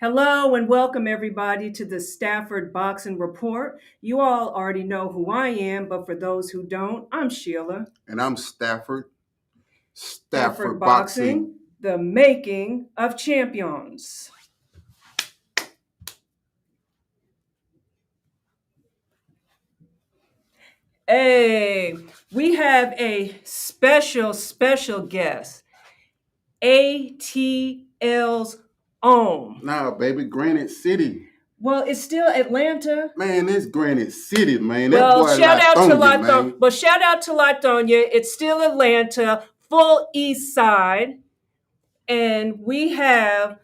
Hello and welcome everybody to the Stafford Boxing Report. You all already know who I am, but for those who don't, I'm Sheila. And I'm Stafford. Stafford Stafford Boxing. Boxing, the making of champions. Hey, we have a special guest, ATL's own. Nah, baby, Granite City. Well, it's still Atlanta. Man, it's Granite City, man. That Well, boy shout out to Lithonia, Lithonia. man. But shout out to Lithonia. It's still Atlanta, full East Side, and we have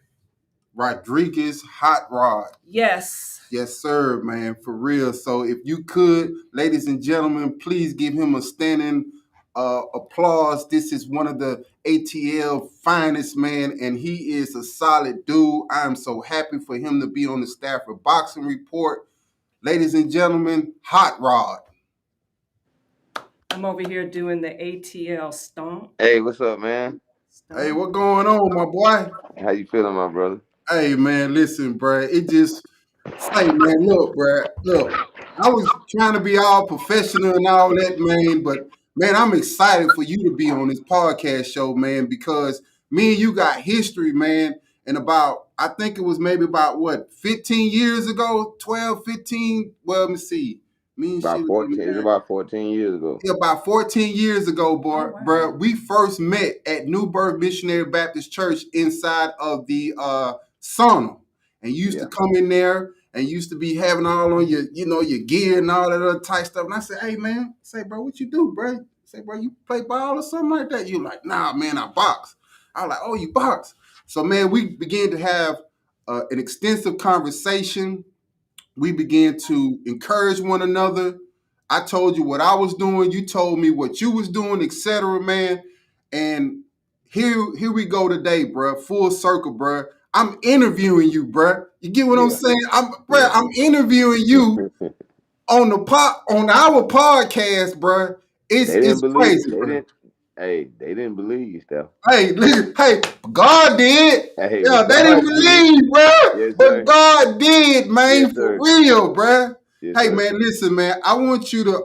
Roddricus Hot Rod. yes. Yes, sir, man, for real. So if you could, ladies and gentlemen, please give him a standing applause. This is one of the ATL finest, man, and he is a solid dude. I am so happy for him to be on the Stafford Boxing Report. Ladies and gentlemen, Hot Rod. I'm over here doing the ATL stomp. Hey, what's up, man? Hey, what going on, my boy? How you feeling, my brother? Hey, man, listen, bruh. It just say, man, look, bruh. Look, I was trying to be all professional and all that, man, but man, I'm excited for you to be on this podcast show, man, because me and you got history, man. And about, I think it was maybe about what, 15 years ago, 12, 15. Well, let me see. Me and About Sheila 14. been It's married. about 14 years ago. Yeah, about 14 years ago, boy, Oh, wow. bruh, we first met at Newburgh Missionary Baptist Church inside of the sauna. And you used to Yeah. come in there and used to be having all on your, your gear and all that other type stuff. And I said, hey, man, say, bro, what you do, bro? Say, bro, you play ball or something like that? You like, nah, man, I box. I was like, oh, you box. So, man, we began to have an extensive conversation. We began to encourage one another. I told you what I was doing. You told me what you was doing, etc., man. And here we go today, bro. Full circle, bro. I'm interviewing you, bro. You get what I'm Yeah. saying? Yeah. I'm interviewing you on on our podcast, bro. They It's didn't believe. crazy, They bro. didn't. Hey, they didn't believe you, Steph. Hey, listen, hey, God did. Hey, Yeah, but they didn't God did. believe, bro. Yes, But sir. God did, Yes, man, for sir. real, bro. Yes, Hey, sir. man, listen, man. I want you to,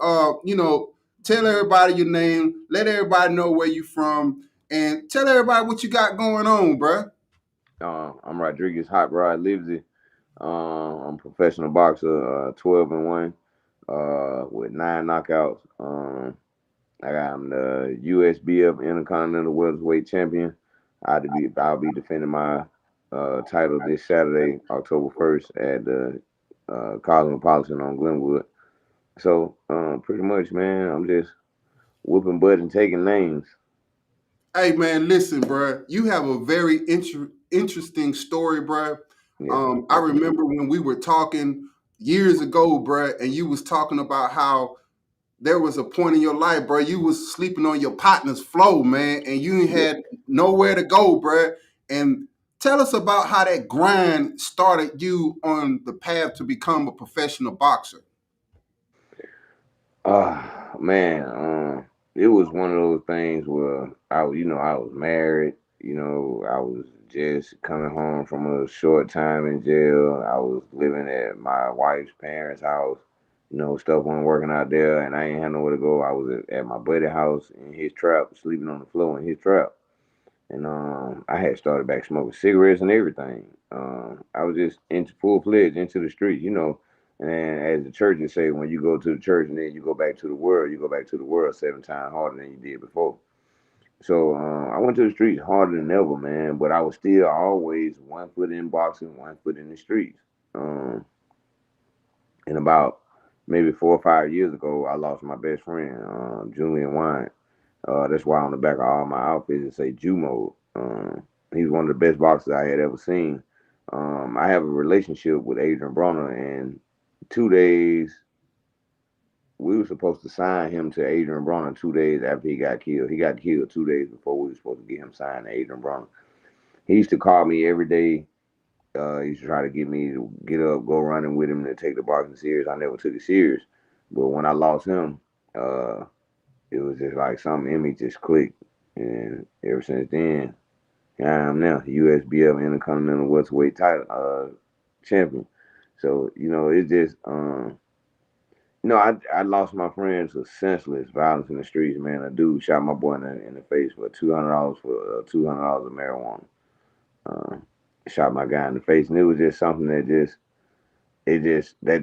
tell everybody your name, let everybody know where you from, and tell everybody what you got going on, bro. I'm Roddricus Hot Rod Livsey. I'm a professional boxer, 12-1, with 9 knockouts. I'm the USBF Intercontinental Welterweight champion. I'll be defending my title this Saturday, October 1st, at the Cosmopolitan on Glenwood. So, pretty much, man, I'm just whooping butt and taking names. Hey, man, listen, bro. You have a very interesting story, bro. Yeah, I remember when we were talking years ago, bro, and you was talking about how there was a point in your life, bro, you was sleeping on your partner's floor, man, and you yeah. had nowhere to go, bro. And tell us about how that grind started you on the path to become a professional boxer. Man, it was one of those things where I was married. I was just coming home from a short time in jail. I was living at my wife's parents' house. Stuff wasn't working out there, and I ain't had nowhere to go. I was at my buddy house in his trap, sleeping on the floor in his trap, and I had started back smoking cigarettes and everything. I was just into full fledged into the street. And as the churches say, when you go to the church and then you go back to the world, you go back to the world 7 times harder than you did before. So I went to the streets harder than ever, man. But I was still always 1 foot in boxing, 1 foot in the streets. Um, and about maybe 4 or 5 years ago, I lost my best friend, Julian Wine. That's why on the back of all my outfits it say Jew mode. He's one of the best boxers I had ever seen. I have a relationship with Adrian Broner, and 2 days we were supposed to sign him to Adrian Broner 2 days after he got killed. He got killed 2 days before we were supposed to get him signed to Adrian Broner. He used to call me every day. He used to try to get me to get up, go running with him to take the boxing serious. I never took it serious. But when I lost him, uh, it was just like something in me just clicked. And ever since then, Here I am now, USBF Intercontinental Welterweight title champion. So it's just I lost my friend to senseless violence in the streets. Man, a dude shot my boy in the face for $200 for $200 of marijuana. Uh, Shot my guy in the face, and it was just something that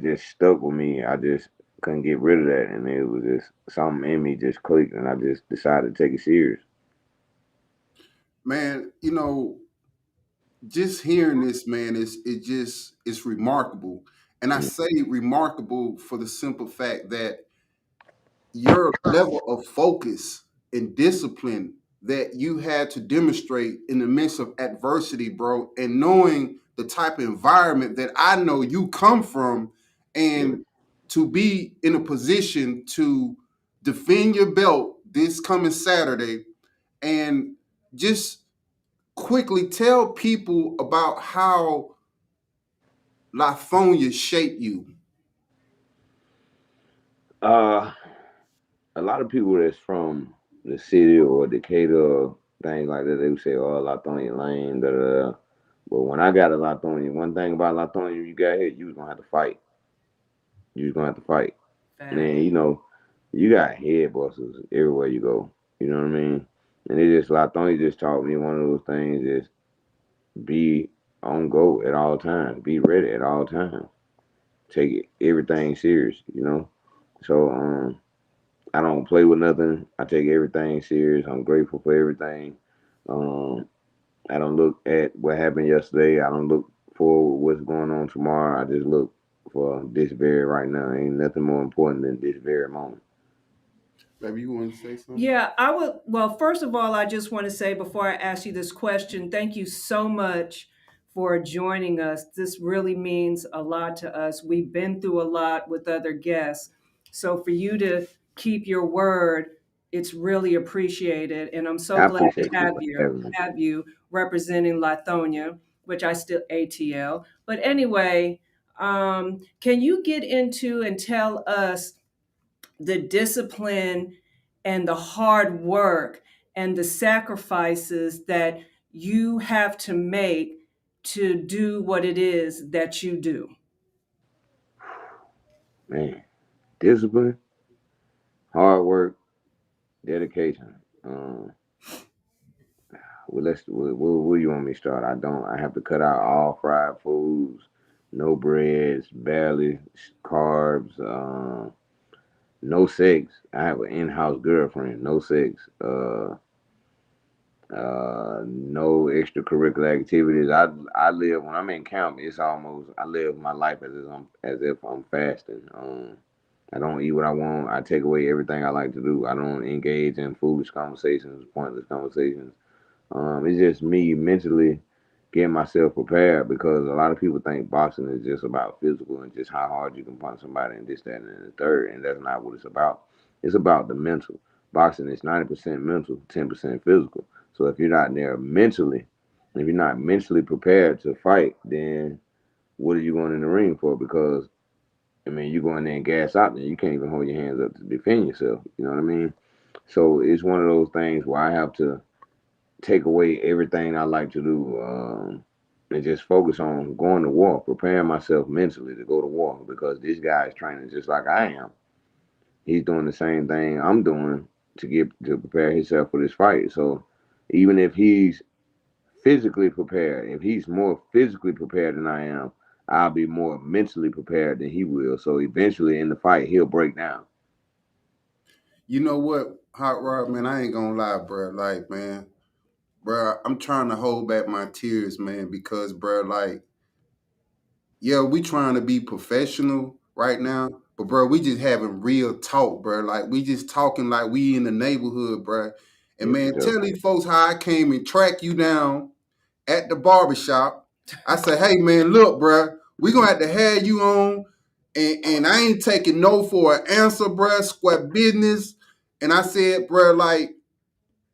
just stuck with me. I just couldn't get rid of that, and it was just something in me just clicked, and I just decided to take it serious. Man, just hearing this, man, it's remarkable. And I Mm. say remarkable for the simple fact that your level of focus and discipline that you had to demonstrate in the midst of adversity, bro, and knowing the type of environment that I know you come from, Yeah. and to be in a position to defend your belt this coming Saturday, and just quickly tell people about how Lithonia shaped you. Uh, a lot of people that's from the city or Decatur or things like that, they would say, "Oh, Lithonia Lane." Da, da, da. But when I got to Lithonia, one thing about Lithonia, you got here, you was gonna have to fight. You was gonna have to fight. And Fact. then you got head busters everywhere you go. You know what I mean? And it just Lithonia just taught me one of those things is be on go at all times, be ready at all times, take everything serious. So I don't play with nothing. I take everything serious. I'm grateful for everything. Um, I don't look at what happened yesterday. I don't look for what's going on tomorrow. I just look for this very right now. Ain't nothing more important than this very moment. Baby, you want to say something? Yeah, I would. Well, first of all, I just want to say before I ask you this question, thank you so much for joining us. This really means a lot to us. We've been through a lot with other guests. So for you to keep your word, it's really appreciated. And I'm so I glad to appreciate you have for you having me. have you representing Lithonia, which I still ATL. But anyway, can you get into and tell us the discipline and the hard work and the sacrifices that you have to make to do what it is that you do? Man, discipline, hard work, dedication. Where you want me to start? I have to cut out all fried foods, no breads, barely carbs, no sex. I have an in-house girlfriend, no sex, no extracurricular activities. I live when I'm in camp. It's almost I live my life as if I'm fasting. I don't eat what I want. I take away everything I like to do. I don't engage in foolish conversations, pointless conversations. It's just me mentally getting myself prepared because a lot of people think boxing is just about physical and just how hard you can punch somebody and this, that, and the third, and that's not what it's about. It's about the mental. Boxing is 90% mental, 10% physical. So if you're not there mentally, if you're not mentally prepared to fight, then what are you going in the ring for? Because I mean, you go in there and gas out, there, you can't even hold your hands up to defend yourself. You know what I mean? So it's one of those things where I have to take away everything I like to do, and just focus on going to war, preparing myself mentally to go to war because this guy is training just like I am. He's doing the same thing I'm doing to prepare himself for this fight. So even if he's physically prepared, if he's more physically prepared than I am, I'll be more mentally prepared than he will. So eventually in the fight, he'll break down. You know what, Hot Rod, man, I ain't gonna lie, bro. Like, man, bro, I'm trying to hold back my tears, man, because, bro, like, yeah, we trying to be professional right now, but, bro, we just having real talk, bro. Like, we just talking like we in the neighborhood, bro. And, Yeah, for man, sure. tell these folks how I came and track you down at the barbershop. I say, hey, man, look, bro, we gonna have to have you on, and I ain't taking no for an answer, bro. Square business. And I said, bro, like,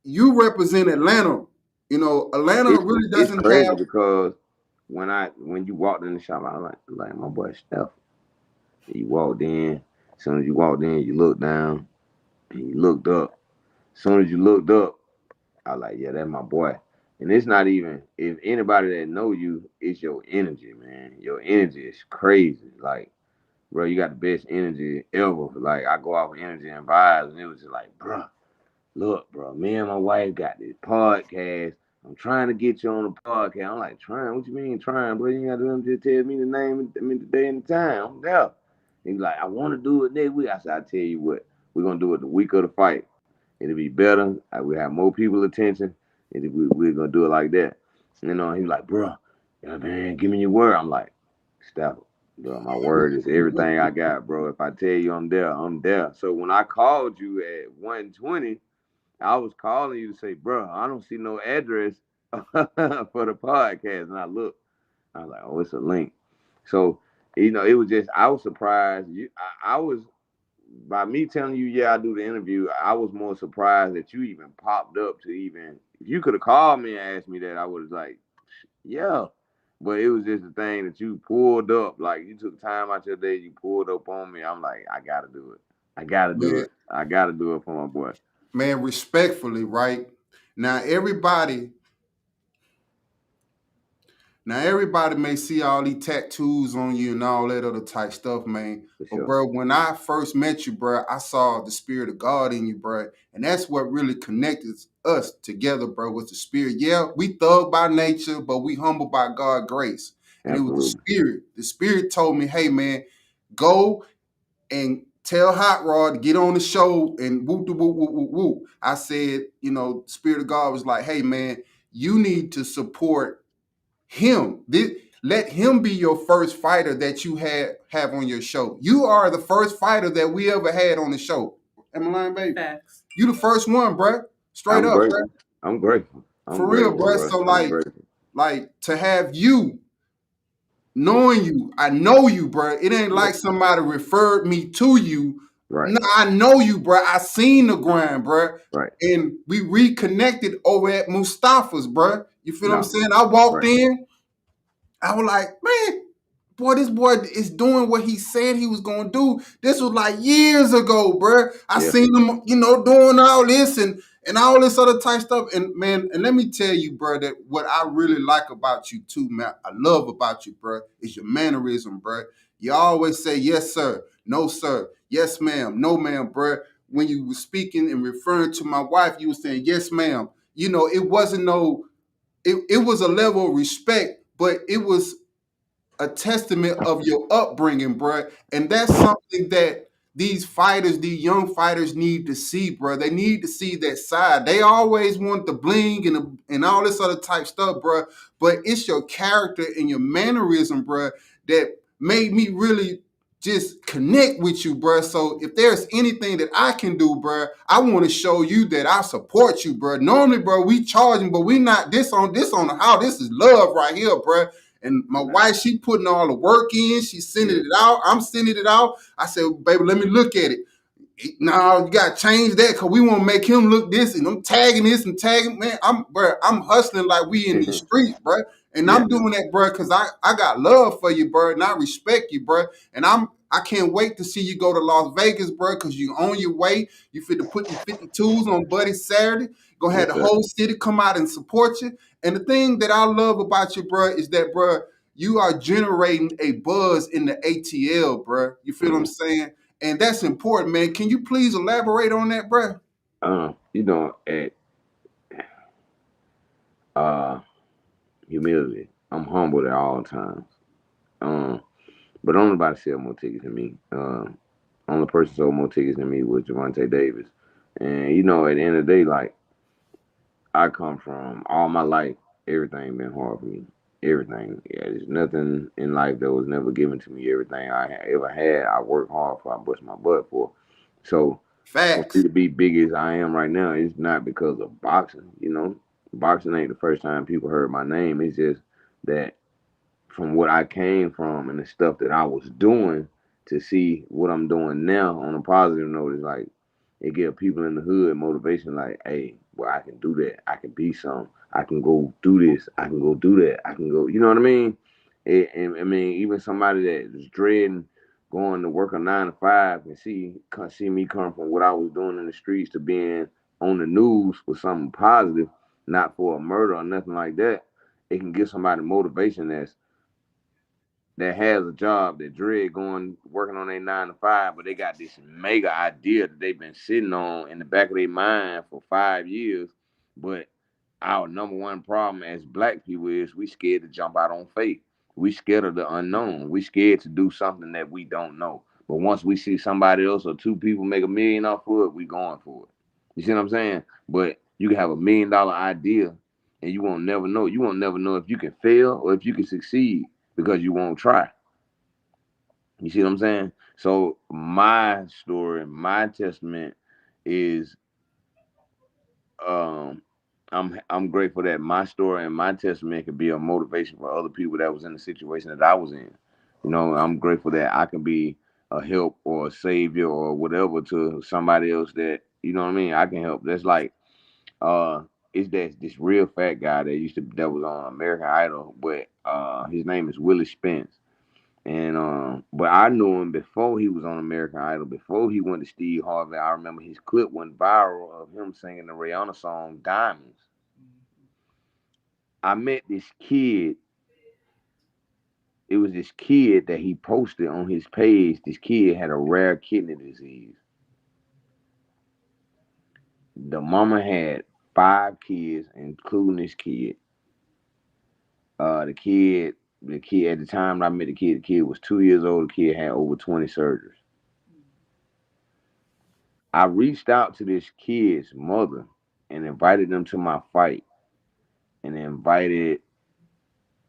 you represent Atlanta. Atlanta It's really it's doesn't crazy have. because when you walked in the shop, I was like my boy Steph. You walked in. As soon as you walked in, you looked down and you looked up. As soon as you looked up, I was like, yeah, that's my boy. And it's not even if anybody that know you, it's your energy, man. Your energy is crazy. Like, bro, you got the best energy ever. Like, I go off with energy and vibes, and it was just like, bro, look, bro, me and my wife got this podcast. I'm trying to get you on the podcast. I'm like, trying? What you mean trying, bro? You ain't got to do them just tell me the name, the day and the time. I'm there. He's like, I want to do it next week. I said, I tell you what, we're gonna do it the week of the fight. It'll be better. We have more people attention. And we're gonna do it like that. You know, he's like, bro, yeah, man, give me your word. I'm like, Stafford, bro, my word is everything I got, bro. If I tell you I'm there, I'm there. So when I called you at 1:20, I was calling you to say, bro, I don't see no address for the podcast. And I was like, oh, it's a link. So, it was just, I was surprised. I was, by me telling you, yeah, I do the interview, I was more surprised that you even popped up to even, if you could have called me and asked me that, I would have like, yeah. But it was just a thing that you pulled up. Like, you took time out your day, you pulled up on me. I'm like, I got to do it. I got to do Man, it. I got to do it for my boy. man, respectfully, right? Now everybody Now everybody may see all these tattoos on you and all that other type stuff, man. For But sure. bro, when I first met you, bro, I saw the spirit of God in you, bro. And that's what really connected us together, bro, was the spirit. Yeah, we thug by nature, but we humble by God's grace. And it was the Absolutely. spirit. The spirit told me, hey man, go and tell Hot Rod to get on the show and whoop de whoop whoop whoop whoop. I said, Spirit of God was like, hey man, you need to support him. Let him be your first fighter that you have on your show. You are the first fighter that we ever had on the show. Am I lying, baby? Facts. You the first one, bruh. Straight I'm up, bruh. grateful. I'm grateful. I'm For real, grateful, bruh. bro. So I'm grateful. like to have you, knowing you, I know you, bruh. It ain't Yeah. like somebody referred me to you. Right. No, I know you, bruh. I seen the grind, bruh. Right. And we reconnected over at Mustafa's, bruh. You feel what I'm No. saying? I walked Right. in, I was like, man, boy, this boy is doing what he said he was gonna do. This was like years ago, bro. I Yeah. seen him, doing all this and all this other type stuff. And man, and let me tell you, bro, that what I really like about you too, man, I love about you, bro, is your mannerism, bro. You always say yes, sir, no, sir, yes, ma'am, no, ma'am, bro. When you were speaking and referring to my wife, you were saying yes, ma'am. It wasn't no, it was a level of respect, but it was a testament of your upbringing, bro. And that's something that these young fighters need to see, bro. They need to see that side. They always want the bling and all this other type stuff, bro. But it's your character and your mannerism, bro, that made me really just connect with you, bro. So if there's anything that I can do, bro, I want to show you that I support you, bro. Normally, bro, we charging, but we not this on the how. This is love right here, bro. And my Nah. wife, she putting all the work in. She's sending Yeah. it out. I'm sending it out. I said, baby, let me look at it. No, you gotta change that because we want to make him look this, and I'm tagging this and tagging. Man, I'm hustling like we in these streets, bro. And Yeah. I'm doing that, bro, because I got love for you, bro, and I respect you, bro. And I can't wait to see you go to Las Vegas, bro, because you on your way. You fit to put them 52s on Buddy Saturday. Gonna have Yes, the sir. whole city come out and support you. And the thing that I love about you, bro, is that, bro, you are generating a buzz in the ATL, bro. You feel what I'm Mm-hmm. saying? And that's important, man. Can you please elaborate on that, bro? At uh humility, I'm humbled at all times. Um, but don't nobody sell more tickets than me. Only person sold more tickets than me was Javante Davis. And at the end of the day, like I come from all my life, everything been hard for me. Everything. Yeah, there's nothing in life that was never given to me. Everything I ever had, I worked hard for. I bust my butt for. So for me Facts. to be big as I am right now, it's not because of boxing. Boxing ain't the first time people heard my name. It's just that from what I came from and the stuff that I was doing to see what I'm doing now on a positive note is like it give people in the hood motivation like, hey, well, I can do that. I can be some. I can go do this. I can go do that. I can go, you know what I mean? And I mean, even somebody that is dreading going to work a 9 to 5 and see me come from what I was doing in the streets to being on the news with something positive. not for a murder or nothing like that. It can give somebody motivation that has a job that dread going working on their 9 to 5, but they got this mega idea that they've been sitting on in the back of their mind for 5 years. But our number one problem as black people is we scared to jump out on faith. We scared of the unknown. We scared to do something that we don't know. But once we see somebody else or two people make $1 million off of it, we going for it. You see what I'm saying? But you can have $1 million idea and you won't never know. You won't never know if you can fail or if you can succeed because you won't try. You see what I'm saying? So my story, my testament is um I'm grateful that my story and my testament could be a motivation for other people that was in the situation that I was in. I'm grateful that I can be a help or a savior or whatever to somebody else that what I mean I can help. That's like uh it's that this real fat guy that was on American Idol, but his name is Willie Spence. And but I knew him before he was on American Idol, before he went to Steve Harvey. I remember his clip went viral of him singing the Rihanna song Diamonds. I met this kid. It was this kid that he posted on his page. This kid had a rare kidney disease. The mama had 5 kids, including this kid. The kid at the time that I met the kid was 2 years old. The kid had over 20 surgeries. I reached out to this kid's mother and invited them to my fight, and invited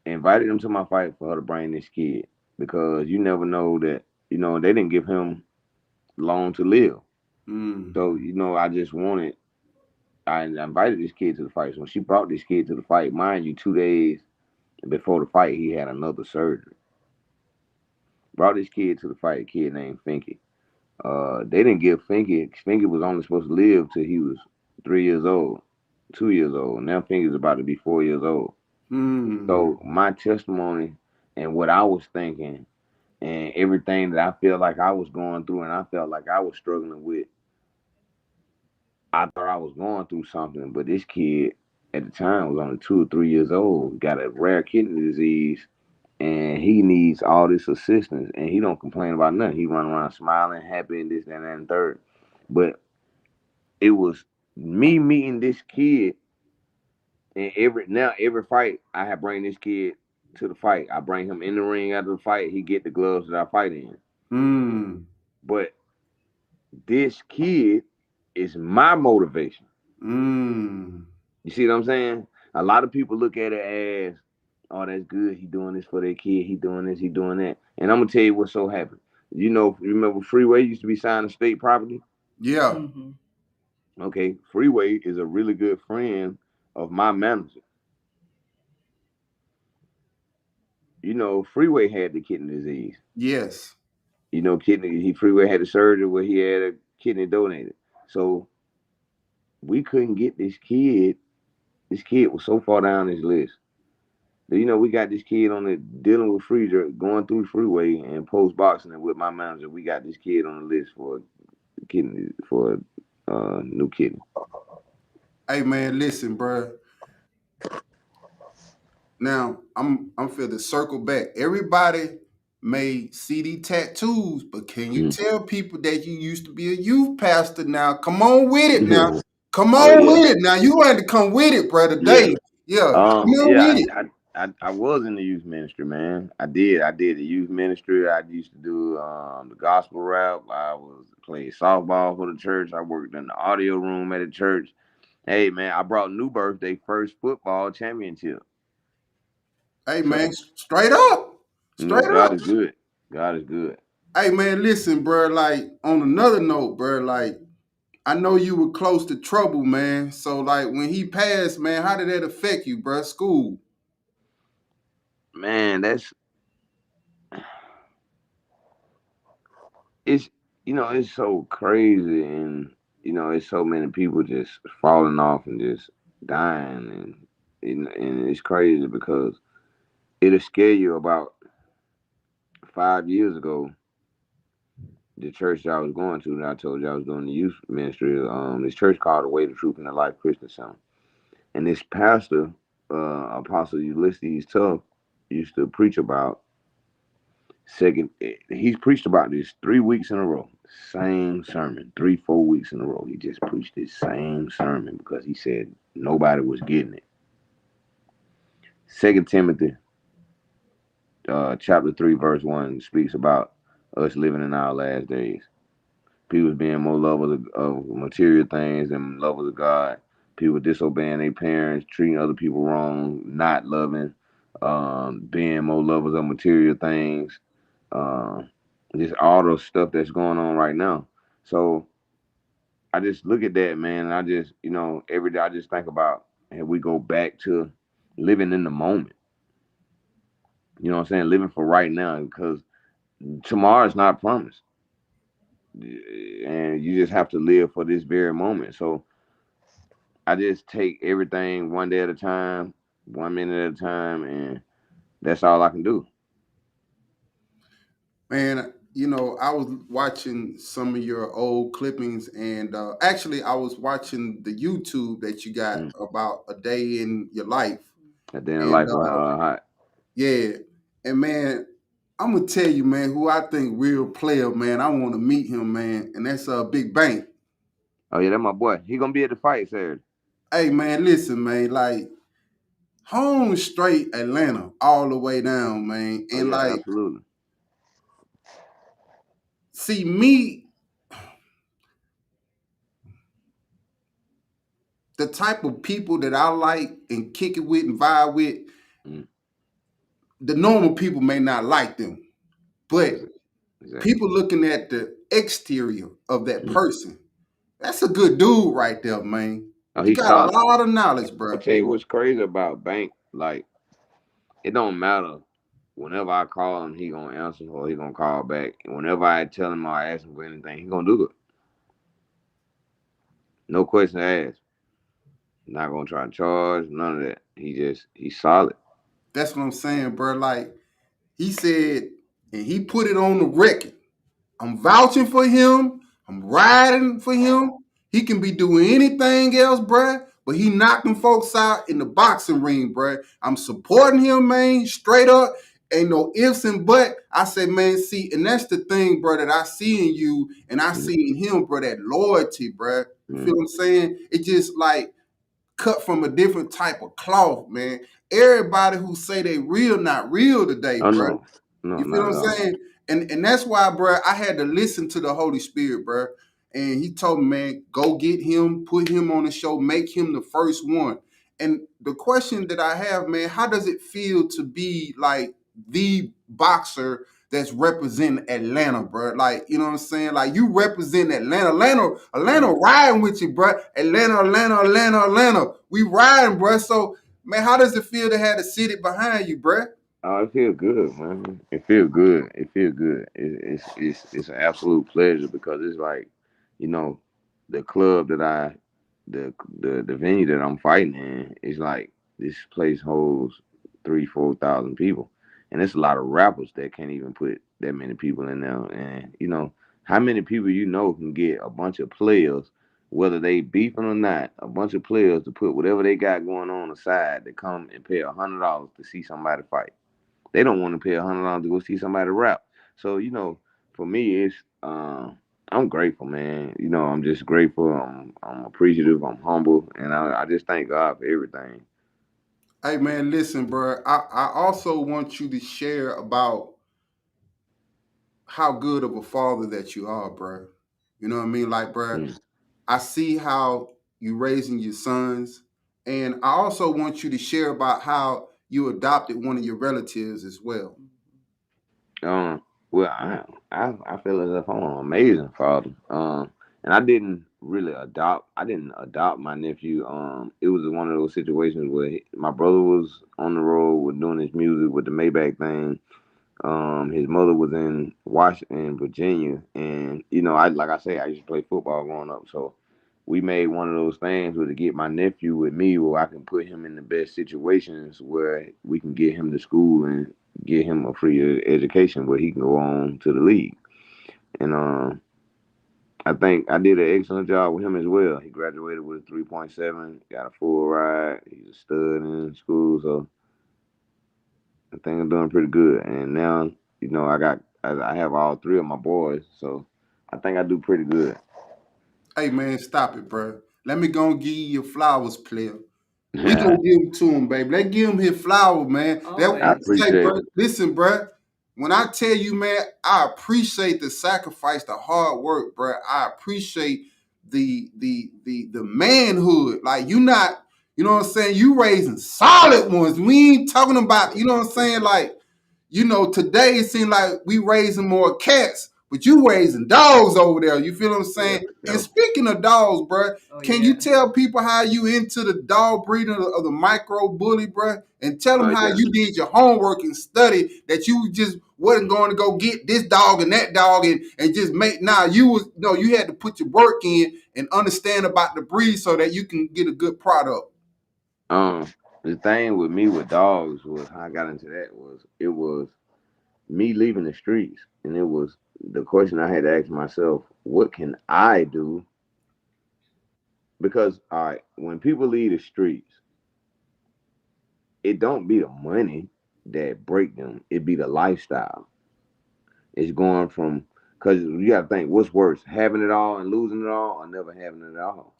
them to my fight for her to bring this kid because you never know that they didn't give him long to live. Mm. So I invited this kid to the fight. So when she brought this kid to the fight, mind you, 2 days before the fight, he had another surgery. Brought this kid to the fight, a kid named Finky. They didn't give Finky. Finky was only supposed to live till he was 3 years old, 2 years old. Now Finky's about to be 4 years old. Mm. So my testimony and what I was thinking and everything that I feel like I was going through and I felt like I was struggling with, I thought I was going through something, but this kid at the time was only 2 or 3 years old, got a rare kidney disease, and he needs all this assistance, and he don't complain about nothing. He run around smiling, happy, and this, that, and third. But it was me meeting this kid, and every fight I had bring this kid to the fight. I bring him in the ring after the fight. He get the gloves that I fight in. Mm. But this kid is my motivation. Mm. You see what I'm saying? A lot of people look at it as, oh, that's good. He doing this for their kid. He doing this. He doing that. And I'm gonna tell you what's so happy. Remember Freeway used to be signed to state property? Yeah. Mm-hmm. Okay, Freeway is a really good friend of my manager. Freeway had the kidney disease. Yes. Freeway had a surgery where he had a kidney donated. So we couldn't get this kid. This kid was so far down his list. We got this kid on it dealing with Freezer, going through Freeway and post boxing, and with my manager, we got this kid on the list for kidney for new kidney. Hey man, listen, bro. Now I'm finna circle back. Everybody may see these tattoos, but can you Mm. tell people that you used to be a youth pastor now? Come on with it now. Yeah. Come Oh on yeah, with it now. You had to come with it, bro, yeah. today. Yeah, come on Yeah. with it. I was in the youth ministry, man. I did the youth ministry. I used to do the gospel rap. I was played softball for the church. I worked in the audio room at the church. Hey man, I brought New Birth their first football championship. Hey man, So straight up. Straight God up. is good. God is good. Hey man, listen, bro. Like on another note, bro, like I know you were close to trouble, man. So like when he passed, man, how did that affect you, bro? School. Man, it's it's so crazy, and it's so many people just falling off and just dying, and it's crazy because it'll scare you. About 5 years ago, the church that I was going to, that I told you I was doing the youth ministry, this church called the Way, the Truth, and the Life Christian Center. And this pastor, Apostle Ulysses Tough, used to preach about second. He's preached about this 3 weeks in a row. Same sermon, 3, 4 weeks in a row. He just preached this same sermon because he said nobody was getting it. 2 Timothy chapter 3, verse 1 speaks about us living in our last days. People being more lovers of material things than lovers of God. People disobeying their parents, treating other people wrong, not loving, being more lovers of material things. Uh, just all the stuff that's going on right now. So I just look at that, man, and I just, every day I just think about, and we go back to living in the moment. You know what I'm saying? Living for right now, because tomorrow's not promised. And you just have to live for this very moment. So I just take everything one day at a time, 1 minute at a time, and that's all I can do. Man, I was watching some of your old clippings, and actually, I was watching the YouTube that you got Mm. about a day in your life, And then and life was hot. yeah, and man, I'm gonna tell you, man, who I think real player, man. I want to meet him, man, and that's Big Bank. Oh yeah, that's my boy. He gonna be at the fight Saturday. Hey, man, listen, man, like home straight Atlanta all the way down, man, Oh and yeah, like absolutely. see me, the type of people that I like and kick it with and vibe with. Mm. The normal people may not like them, but Exactly. people looking at the exterior of that Mm. person, that's a good dude right there, man. Oh, You he's got a solid. lot of knowledge, I bro. tell you what's crazy about Bank. Like it don't matter. Whenever I call him, he gonna answer or he gonna call back. And whenever I tell him or I ask him for anything, he gonna do it. No question asked. Not gonna try to charge, none of that. He's solid. That's what I'm saying, bro. Like he said, and he put it on the record. I'm vouching for him. I'm riding for him. He can be doing anything else, bruh, but he knocking folks out in the boxing ring, bruh. I'm supporting him, man, straight up. Ain't no ifs and but. I said, man, see, and that's the thing, bro, that I see in you and I Mm, see in him, bro, that loyalty, bruh. You feel mm. what I'm saying? It just like cut from a different type of cloth, man. Everybody who say they real, not real today, Oh bruh. no, no, You feel not what at I'm all. saying? And that's why, bro, I had to listen to the Holy Spirit, bro. And he told me, man, go get him, put him on the show, make him the first one. And the question that I have, man, how does it feel to be like the boxer that's representing Atlanta, bro? Like, you know what I'm saying? Like you represent Atlanta, Atlanta Mm. riding with you, bro. Atlanta. We riding, bro. So, man, how does it feel to have the city behind you, bro? Oh, it feel good, man. It feel good. It feel good. It's an absolute pleasure because it's like, you know, the club that the venue that I'm fighting in is like this place holds 3, 4 thousand people, and it's a lot of rappers that can't even put that many people in there. And how many people can get a bunch of players, whether they beefing or not, a bunch of players to put whatever they got going on aside to come and pay $100 to see somebody fight. They don't want to pay $100 to go see somebody rap. So for me, it's I'm grateful, man. I'm just grateful. I'm appreciative. I'm humble, and I just thank God for everything. Hey man, listen, bro. I also want you to share about how good of a father that you are, bro. You know what I mean? Like, bro, Mm. I see how you raising your sons, and I also want you to share about how you adopted one of your relatives as well. Um, well, I feel as if I'm an amazing father. And I didn't really adopt. I didn't adopt my nephew. It was one of those situations where my brother was on the road with doing his music with the Maybach thing. His mother was in Washington, Virginia, and I like I say, I used to play football growing up, so we made one of those things where to get my nephew with me, where I can put him in the best situations where we can get him to school and get him a free education where he can go on to the league. And I think I did an excellent job with him as well. He graduated with a 3.7, got a full ride. He's a stud in school, so I think I'm doing pretty good. And now, I have all three of my boys, so I think I do pretty good. Hey man, stop it, bro. Let me go and give you your flowers, player. We I gonna give him to him, baby. Let's give him his flower, man. That Always. say, bro. appreciate it. Listen, bro. When I tell you, man, I appreciate the sacrifice, the hard work, bro. I appreciate the manhood. Like you not, you know what I'm saying. You raising solid ones. We ain't talking about, you know what I'm saying, like. Today it seems like we raising more cats, but you raising dogs over there. You feel what I'm Yeah, saying? for And sure. speaking of dogs, bro, Oh can you yeah. tell people how you into the dog breeding of the micro bully, bro? And tell them how Yeah. you did your homework and study that you just wasn't going to go get this dog and that dog and just make. Now you was no, you had to put your work in and understand about the breed so that you can get a good product. Um, the thing with me with dogs was how I got into that was it was me leaving the streets, and it was the question I had to ask myself: what can I do? Because all right, when people leave the streets, it don't be the money that break them; it be the lifestyle. It's going from because you got to think what's worse, having it all and losing it all, or never having it at all.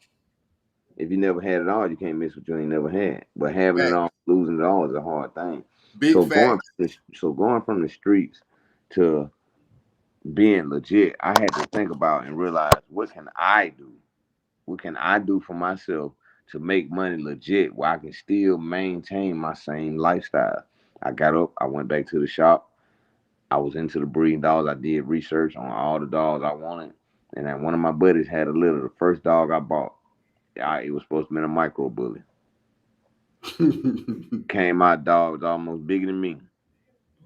If you never had it all, you can't miss what you ain't never had. But having it Fact. all, losing it all is a hard thing. Big fact. So going from the streets to being legit, I had to think about and realize what can I do? What can I do for myself to make money legit where I can still maintain my same lifestyle? I got up, I went back to the shop. I was into the breeding dogs. I did research on all the dogs I wanted. And then one of my buddies had a litter. The first dog I bought, it was supposed to be a micro bully. Came out dog was almost bigger than me.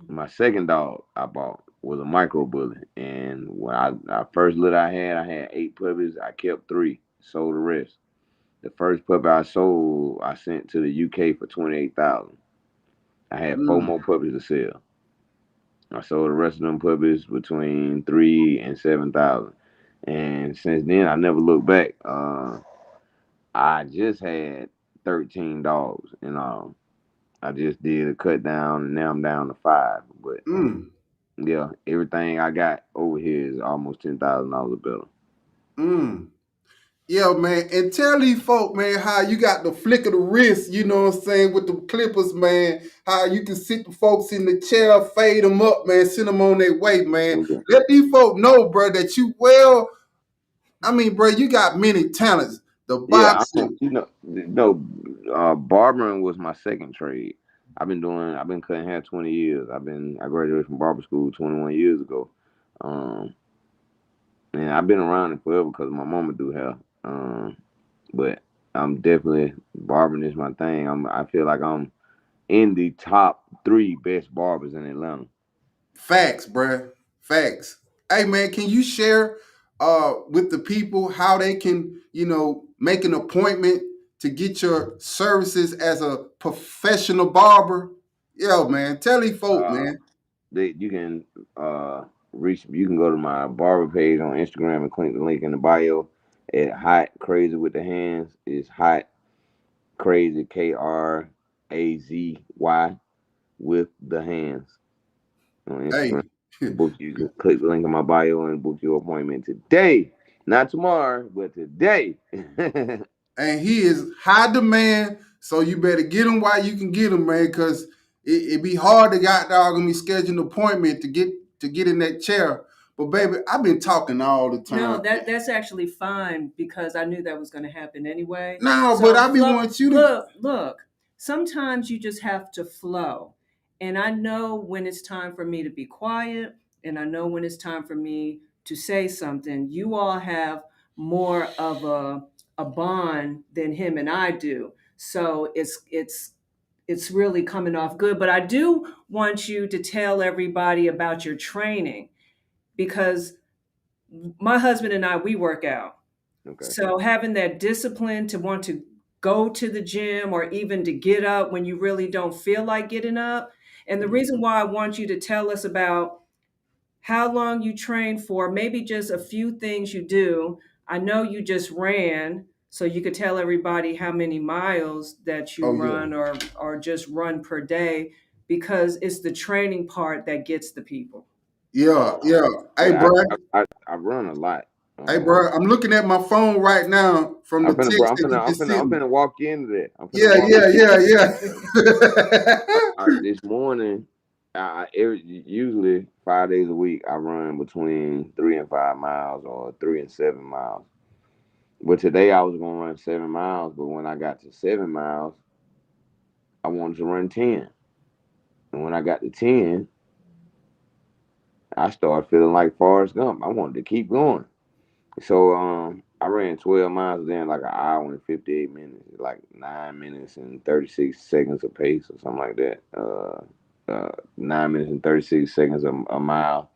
My second dog I bought was a micro bully, and when I first litter I had 8 puppies. I kept three, sold the rest. The first puppy I sold, I sent to the UK for 28,000. I had four Mm, more puppies to sell. I sold the rest of them puppies between 3 and 7,000. And since then, I never looked back. I just had 13 dogs, and I just did a cut down, and now I'm down to five. But mm. yeah, everything I got over here is almost $10,000 a bill. Mm. Yeah, man. And tell these folk, man, how you got the flick of the wrist, you know what I'm saying, with the clippers, man. How you can sit the folks in the chair, fade them up, man, send them on their way, man. Okay. Let these folk know, bro, that you well, I mean, bro, you got many talents. The Yeah, boxing. barbering was my second trade. I've been cutting hair 20 years. I graduated from barber school 21 years ago. Um, and I've been around it forever because my mama do hair. But I'm definitely barbering is my thing. I feel like I'm in the top three best barbers in Atlanta. Facts, bruh. Facts. Hey man, can you share with the people how they can, make an appointment to get your services as a professional barber? Yo, man, tell these folk, Uh, man. you can reach. You can go to my barber page on Instagram and click the link in the bio. At Hot Crazy with the Hands is Hot Crazy KRAZY with the hands on Instagram. Hey. Book you can click the link in my bio and book your appointment today. Not tomorrow, but today. And he is high demand, so you better get him while you can get him, man, because it be hard to got dog and me schedule an appointment to get in that chair. But baby, I've been talking all the No, time. that's actually fine because I knew that was going to happen anyway. No, but So I be flow, want you to. look. Sometimes you just have to flow, and I know when it's time for me to be quiet, and I know when it's time for me to say something. You all have more of a bond than him and I do, so it's really coming off good. But I do want you to tell everybody about your training because my husband and I, we work out. Okay. So having that discipline to want to go to the gym or even to get up when you really don't feel like getting up. And the Mhm. reason why I want you to tell us about how long you train for, maybe just a few things you do. I know you just ran, so you could tell everybody how many miles that you Oh yeah. run or just run per day, because it's the training part that gets the people. Yeah, yeah. Hey, Yeah, bro. I run a lot. Hey, bro. I'm looking at my phone right now from the I'm finna, bro. text that you just I'm sent me. finna walk into that. I'm finna Yeah, walk. yeah, yeah, This morning, usually 5 days a week, I run between 3 and 5 miles or 3 and 7 miles. But today I was gonna run 7 miles, but when I got to 7 miles, I wanted to run 10. And when I got to 10, I started feeling like Forrest Gump. I wanted to keep going. So I ran 12 miles then like an hour and 58 minutes, like 9 minutes and 36 seconds a pace or something like that. 9 minutes and 36 seconds a mile.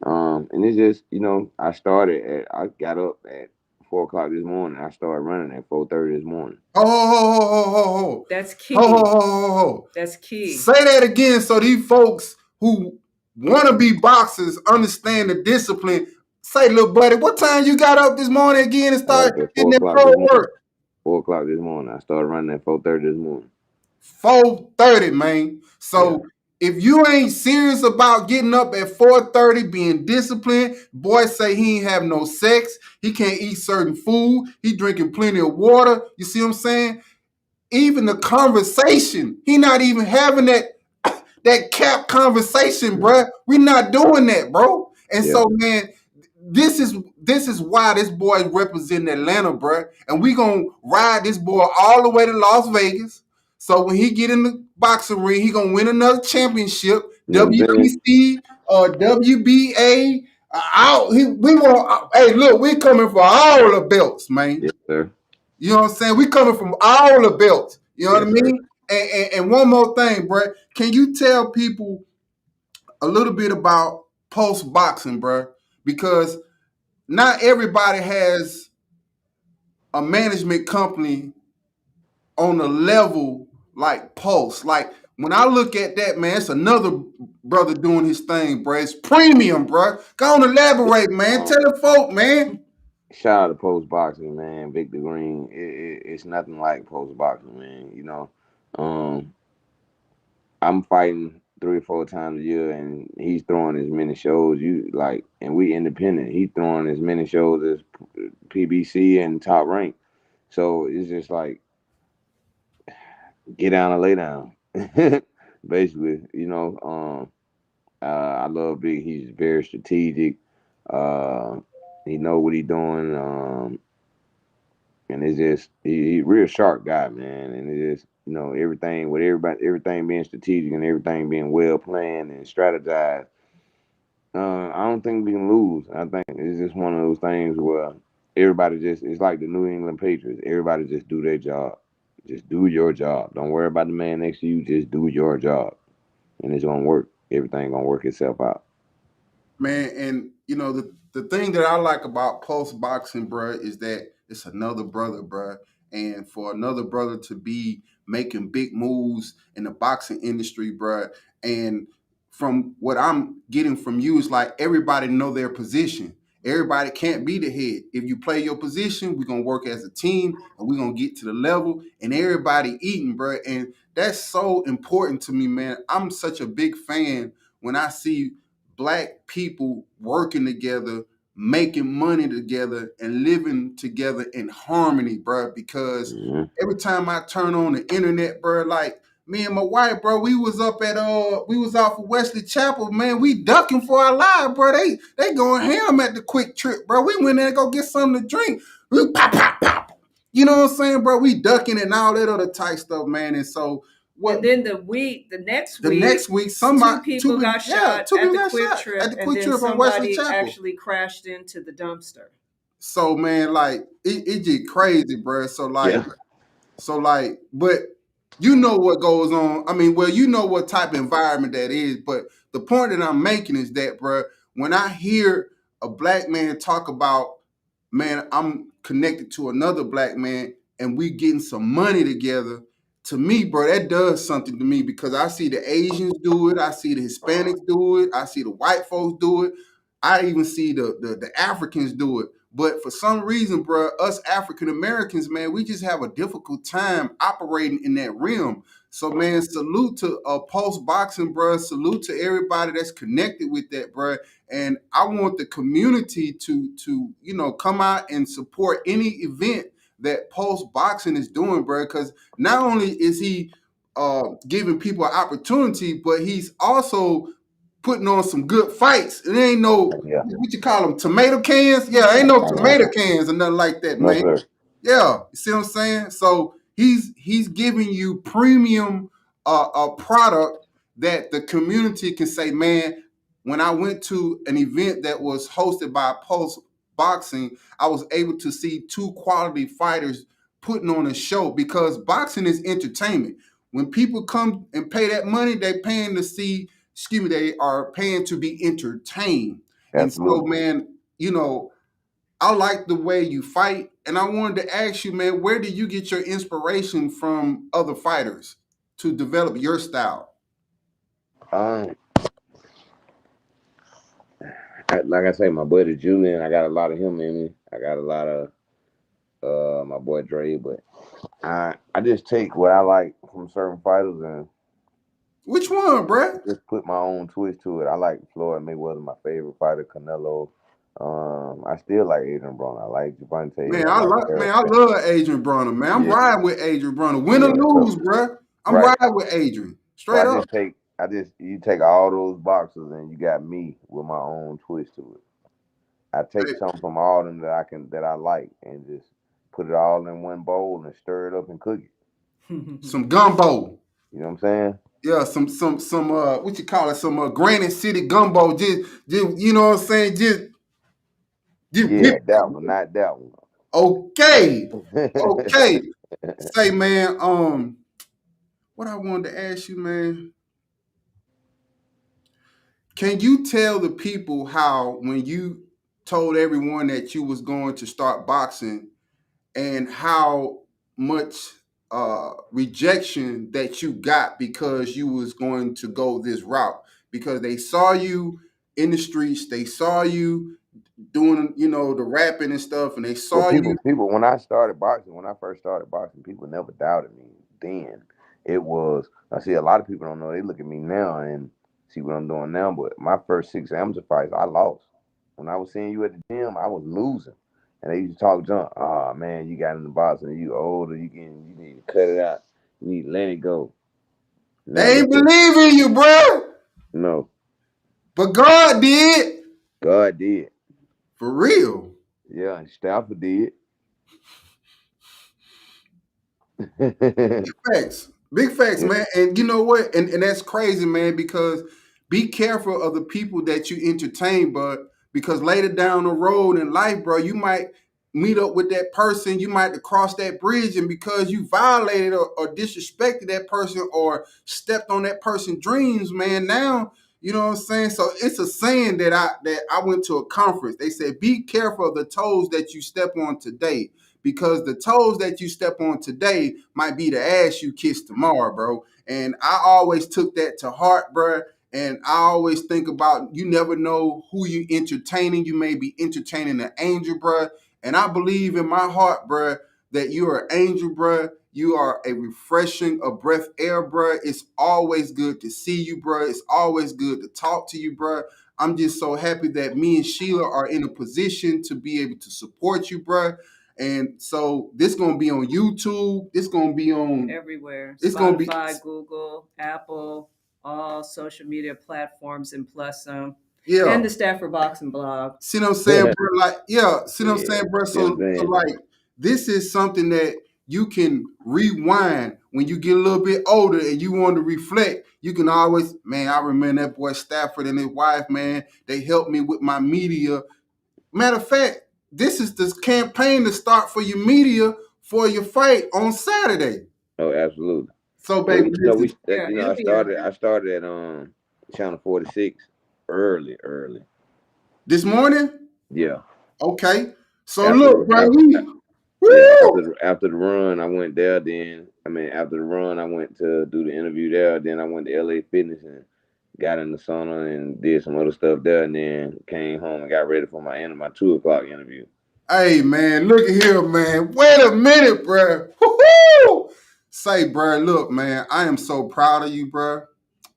And it's just, I got up at 4 o'clock this morning. I started running at 4:30 this morning. Oh, ho, ho, ho, ho, ho. That's Ho, ho, key. ho, ho, ho. That's key. Say that again so these folks who want to be boxers understand the discipline. Say, little buddy, what time you got up this morning again and I got start up at getting four that o'clock pro this morning. work? 4 o'clock this morning. I started running at 4:30 this morning. 4:30, man. Yeah. So if you ain't serious about getting up at 4:30, being disciplined, boy say he ain't have no sex, he can't eat certain food, he drinking plenty of water. You see what I'm saying? Even the conversation, he not even having that cap conversation, Mm. bruh. We not doing that, bro. And Yeah. so, man, this is why this boy is representing Atlanta, bruh. And we gonna ride this boy all the way to Las Vegas. So when he get in the boxing ring, he gonna win another championship, Never been. WBC or WBA. We want. Hey, look, we coming for all the belts, man. Yes, sir. You know what I'm saying? We coming from all the belts. You know what I Yes, sir. mean? And one more thing, bro. Can you tell people a little bit about post boxing, bro? Because not everybody has a management company on a level like Pulse. Like when I look at that, man, it's another brother doing his thing, bro. It's premium, bro. Go on, elaborate, man. Um, Tell the folk, man. Shout out to post boxing, man. Victor Green. It's nothing like post boxing, man. Um, I'm fighting 3 or 4 times a year, and he's throwing as many shows. And we independent. He's throwing as many shows as PBC and Top Rank. So it's just like get down and lay down, basically. I love Big. He's very strategic. Uh, he know what he's doing. And it's just he real sharp guy, man. And it just everything with everything being strategic and everything being well planned and strategized. I don't think we can lose. I think it's just one of those things where everybody just it's like the New England Patriots. Everybody just do their job. Just do your job. Don't worry about the man next to you. Just do your job, and it's gonna work. Everything gonna work itself out. Man, and the thing that I like about post boxing, bro, is that it's another brother, bro, and for another brother to be making big moves in the boxing industry, bro, and from what I'm getting from you is like everybody know their position. Everybody can't be the head. If you play your position, we're gonna work as a team and we're gonna get to the level and everybody eating, bro. And that's so important to me, man. I'm such a big fan when I see black people working together, making money together, and living together in harmony, bro. Because Hmm. every time I turn on the internet, bro, like me and my wife, bro, we was off of Wesley Chapel, man. We ducking for our lives, bro. They going ham at the quick trip, bro. We went there to go get something to drink. We pop, pop, pop. You know what I'm saying, bro? We ducking and all that other type stuff, man. And so what And then the next the next week, week, two somebody, people got shot two at people the got Quick shot at Trip, the and quick then trip on Wesley somebody Chapel. actually crashed into the dumpster. So man, like it just crazy, bro. Yeah. But you know what goes on. I mean, well, you know what type of environment that is. But the point that I'm making is that, bro, when I hear a black man talk about, man, I'm connected to another black man, and we getting some money together. to me, bro, that does something to me because I see the Asians do it, I see the Hispanics do it, I see the white folks do it, I even see the Africans do it. But for some reason, bro, us African Americans, man, we just have a difficult time operating in that realm. So, man, salute to Pulse Boxing, bro. Salute to everybody that's connected with that, bro. And I want the community to come out and support any event that Pulse Boxing is doing, bro. Because not only is he giving people an opportunity, but he's also putting on some good fights. It ain't no Yeah. what you call them, tomato cans. Yeah, ain't no tomato cans or nothing like that, No, man. sir. Yeah, you see what I'm saying? So he's giving you premium a product that the community can say, man. When I went to an event that was hosted by Pulse Boxing, I was able to see two quality fighters putting on a show because boxing is entertainment. When people come and pay that money, they paying to see. Excuse me, they are paying to be entertained. And so, Absolutely. man, I like the way you fight, and I wanted to ask you, man, where do you get your inspiration from other fighters to develop your style? Um, like I say, my buddy Julian, I got a lot of him in me. I got a lot of my boy Dre, but I just take what I like from certain fighters and Which one, bruh? just put my own twist to it. I like Floyd Mayweather, my favorite fighter, Canelo. I still like Adrian Broner. I like Javante. Man, I like I Eric. love Adrian Broner, man. I'm Yeah, riding with Adrian Broner. Win or yeah. So lose, bruh. I'm right. riding with Adrian. So Straight up. you take all those boxes and you got me with my own twist to it. I take Hey, something from all of them that I like and just put it all in one bowl and stir it up and cook it. some gumbo. You know what I'm saying? Yeah, some what you call it? Some Granite City gumbo. Just you know what I'm saying? Just whip Yeah, that one, not that one. Okay. Okay. Say, man, what I wanted to ask you, man, can you tell the people how when you told everyone that you was going to start boxing and how much rejection that you got because you was going to go this route? Because they saw you in the streets, they saw you doing, the rapping and stuff, and they Well, saw you. when I first started boxing, people never doubted me. Then it was, I see a lot of people don't know. They look at me now and see what I'm doing now. But my first 6 amateur fights, I lost. When I was seeing you at the gym, I was losing. And they used to talk junk. Oh man, you got in the boxing, you older, you need to cut it out. You need to let it go. Now They look ain't at believe in you, bro. no, But God did. God did. For real. Yeah, and Stafford did. Facts. Big facts, Yeah. man. And you know what? And that's crazy, man, because be careful of the people that you entertain, but because later down the road in life, bro, you might meet up with that person, you might cross that bridge, and because you violated or disrespected that person or stepped on that person's dreams, man, now you know what I'm saying? So it's a saying that I went to a conference. They said, be careful of the toes that you step on today because the toes that you step on today might be the ass you kiss tomorrow, bro. And I always took that to heart, bro. And I always think about you never know who you entertaining. You may be entertaining an angel, bro. And I believe in my heart, bro, that you are an angel, bro. You are a refreshing of breath air, bro. It's always good to see you, bro. It's always good to talk to you, bro. I'm just so happy that me and Sheila are in a position to be able to support you, bro. And so this gonna be on YouTube. This gonna be on Everywhere. it's gonna be Spotify, Google, Apple, all social media platforms, and plus some. yeah. And the Stafford Boxing blog. See what I'm saying, bro? Like, yeah, see what I'm Yeah, saying, bro? yes, So man. like this is something that you can rewind when you get a little bit older and you want to reflect. You can always, man, I remember that boy Stafford and his wife, man. They helped me with my media. Matter of fact, this is this campaign to start for your media for your fight on Saturday. Oh, absolutely. So, Well, baby, listen, Yeah, it'll be out I started at channel 46 early. this morning, Yeah, okay. So after look, bro, after we Yeah, Woo! after the run, I went there. Then I mean, after the run, I went to do the interview there. Then I went to LA Fitness and got in the sauna and did some other stuff there. And then came home and got ready for my 2 o'clock interview. Hey, man, look at here, man. Wait a minute, bro. Woo-hoo! Say, bro, look, man, I am so proud of you, bro.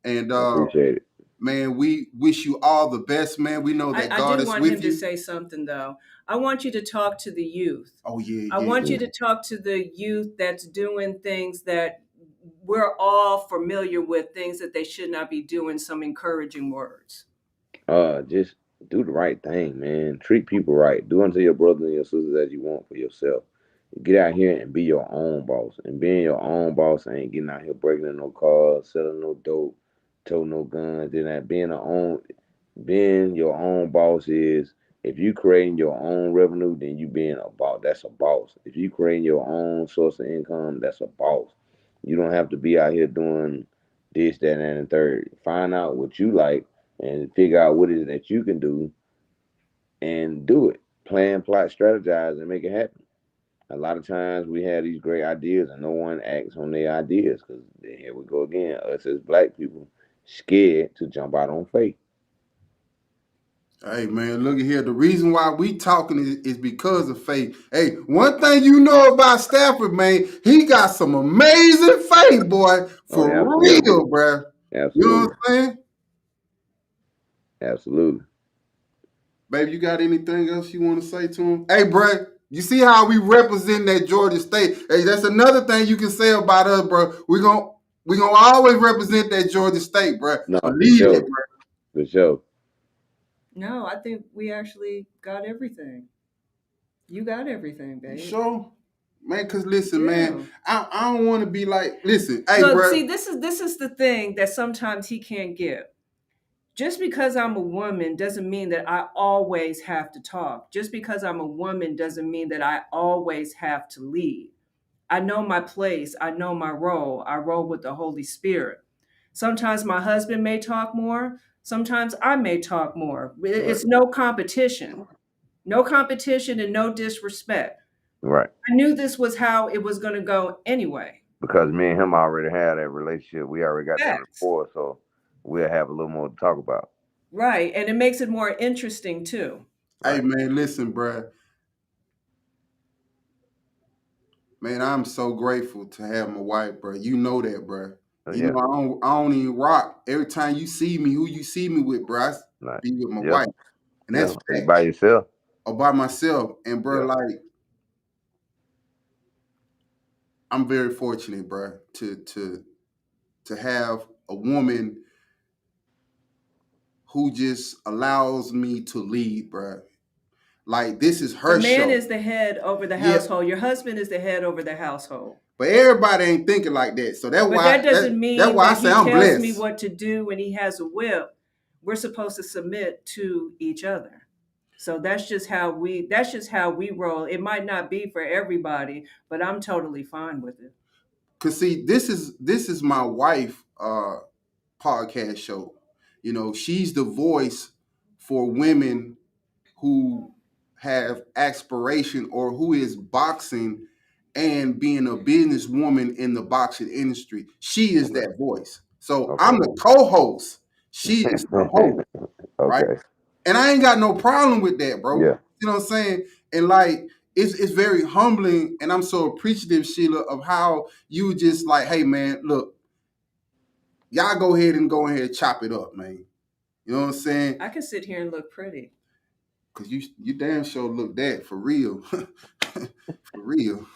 And I appreciate it. man, we wish you all the best, man. We know that I God do is want him with to you. say something though. I want you to talk to the youth. Oh yeah, I yeah, want you yeah. to talk to the youth that's doing things that we're all familiar with, things that they should not be doing, some encouraging words. Just do the right thing, man. Treat people right. Do unto your brothers and your sisters as you want for yourself. Get out here and be your own boss. And being your own boss ain't getting out here breaking in no cars, selling no dope, toting no guns. Then that being your own boss is if you creating your own revenue, then you being a boss. That's a boss. If you creating your own source of income, that's a boss. You don't have to be out here doing this, that, and the third. Find out what you like and figure out what it is that you can do and do it. Plan, plot, strategize, and make it happen. A lot of times we have these great ideas and no one acts on their ideas because here we go again. Us as black people scared to jump out on faith. Hey man, look at here. The reason why we talking is because of faith. Hey, one thing you know about Stafford, man, he got some amazing faith, boy, Oh, for yeah, absolutely. real, bruh. You know what Absolutely. I'm saying? Absolutely. Baby, you got anything else you want to say to him? Hey, bruh, you see how we represent that Georgia State? Hey, that's another thing you can say about us, bro. We gonna always represent that Georgia State, bruh. No, for Believe it, sure. bruh. For sure. No, I think we actually got everything. You got everything, You babe. sure? Man, cause listen, man, Yeah. I don't want to be like, listen, hey, Look, bruh. see, this is the thing that sometimes he can't get. Just because I'm a woman doesn't mean that I always have to talk. Just because I'm a woman doesn't mean that I always have to lead. I know my place, I know my role. I roll with the Holy Spirit. Sometimes my husband may talk more, sometimes I may talk more. Right. It's no competition. No competition and no disrespect. Right. I knew this was how it was going to go anyway. Because me and him already had that relationship. We already got that Facts. rapport, so we'll have a little more to talk about. Right. And it makes it more interesting too. Hey, Right. man, listen, bruh. Man, I'm so grateful to have my wife, bruh. You know that, bruh. So You yeah. know, I don't even rock. Every time you see me, who you see me with, bruh, I Right. be with my Yeah. wife. And Yeah. that's You by facts. yourself. Or by myself. And, bruh, Yeah. like, I'm very fortunate, bruh, to have a woman who just allows me to lead, bruh. Like, this is The her man show. is the head over the Yeah, household. Your husband is the head over the household. but everybody ain't thinking like that. So that's But why that doesn't that's mean why I that say he I'm tells me blessed. what to do when he has a whip. We're supposed to submit to each other. So that's just how we roll. It might not be for everybody, but I'm totally fine with it. Cause see, this is my wife podcast show. You know, she's the voice for women who have aspiration or who is boxing and being a businesswoman in the boxing industry. She is Okay. that voice. So I'm Okay. the co-host. She is the host, right? Okay. And I ain't got no problem with that, bro. Yeah. You know what I'm saying? And like it's very humbling and I'm so appreciative, Sheila, of how you just like, hey man, look, y'all go ahead and chop it up, man. You know what I'm saying? I can sit here and look pretty. Cause you damn sure look that for real. For real.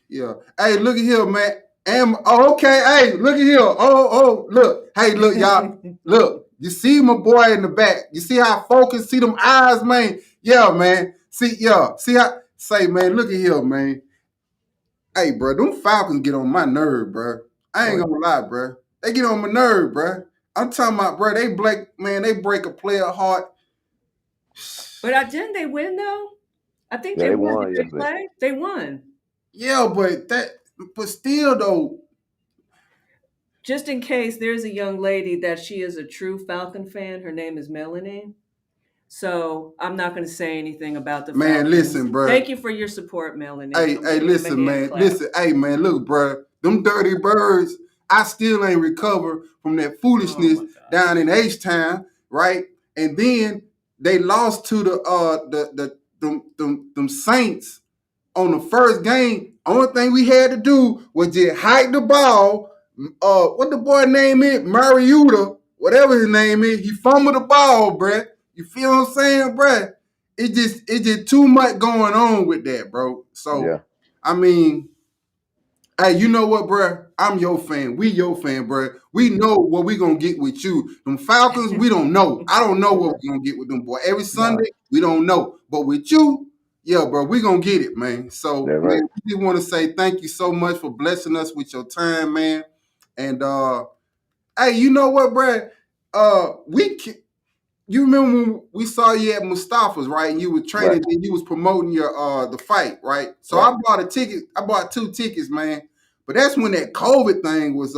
Yeah. Hey, look at here, man. Okay. Hey, look at here. Look. Hey, look, y'all. Look. You see my boy in the back. You see how focused? See them eyes, man. Yeah, man. See, yeah. See how? Say, man. Look at here, man. Hey, bro. Them Falcons get on my nerve, bro. I Oh ain't yeah. gonna lie, bro. They get on my nerve, bro. I'm talking about, bro. They break a player heart. But didn't they win though? I think Yeah, they they won. Did won they yesterday. play? They won. Yeah, but still though. Just in case there's a young lady that she is a true Falcon fan. Her name is Melanie. So I'm not going to say anything about the Man, Falcons. listen, bro. Thank you for your support, Melanie. I'm giving Listen, them a hand man. clap. Listen, hey, man. Look, bro. Them dirty birds. I still ain't recovered from that Oh foolishness my gosh. down in H-Town, right? And then they lost to them Saints on the first game. Only thing we had to do was just hike the ball. What the boy name is? Mariota, whatever his name is. He fumbled the ball, bruh. You feel what I'm saying, bruh? It's just too much going on with that, bro. So Yeah. I mean, hey, you know what, bruh? I'm your fan. We your fan, bruh. We know what we gonna get with you. Them Falcons, we don't know. I don't know what we gonna get with them, boy. Every Sunday, we don't know. But with you, yeah, bro, we gonna get it, man. So, That's man, right. we just want to say thank you so much for blessing us with your time, man. And hey, you know what, bruh? You remember when we saw you at Mustafa's, right? And you were training Right. and you was promoting your the fight, right? So Right. I bought a ticket. I bought 2 tickets, man. But that's when that COVID thing was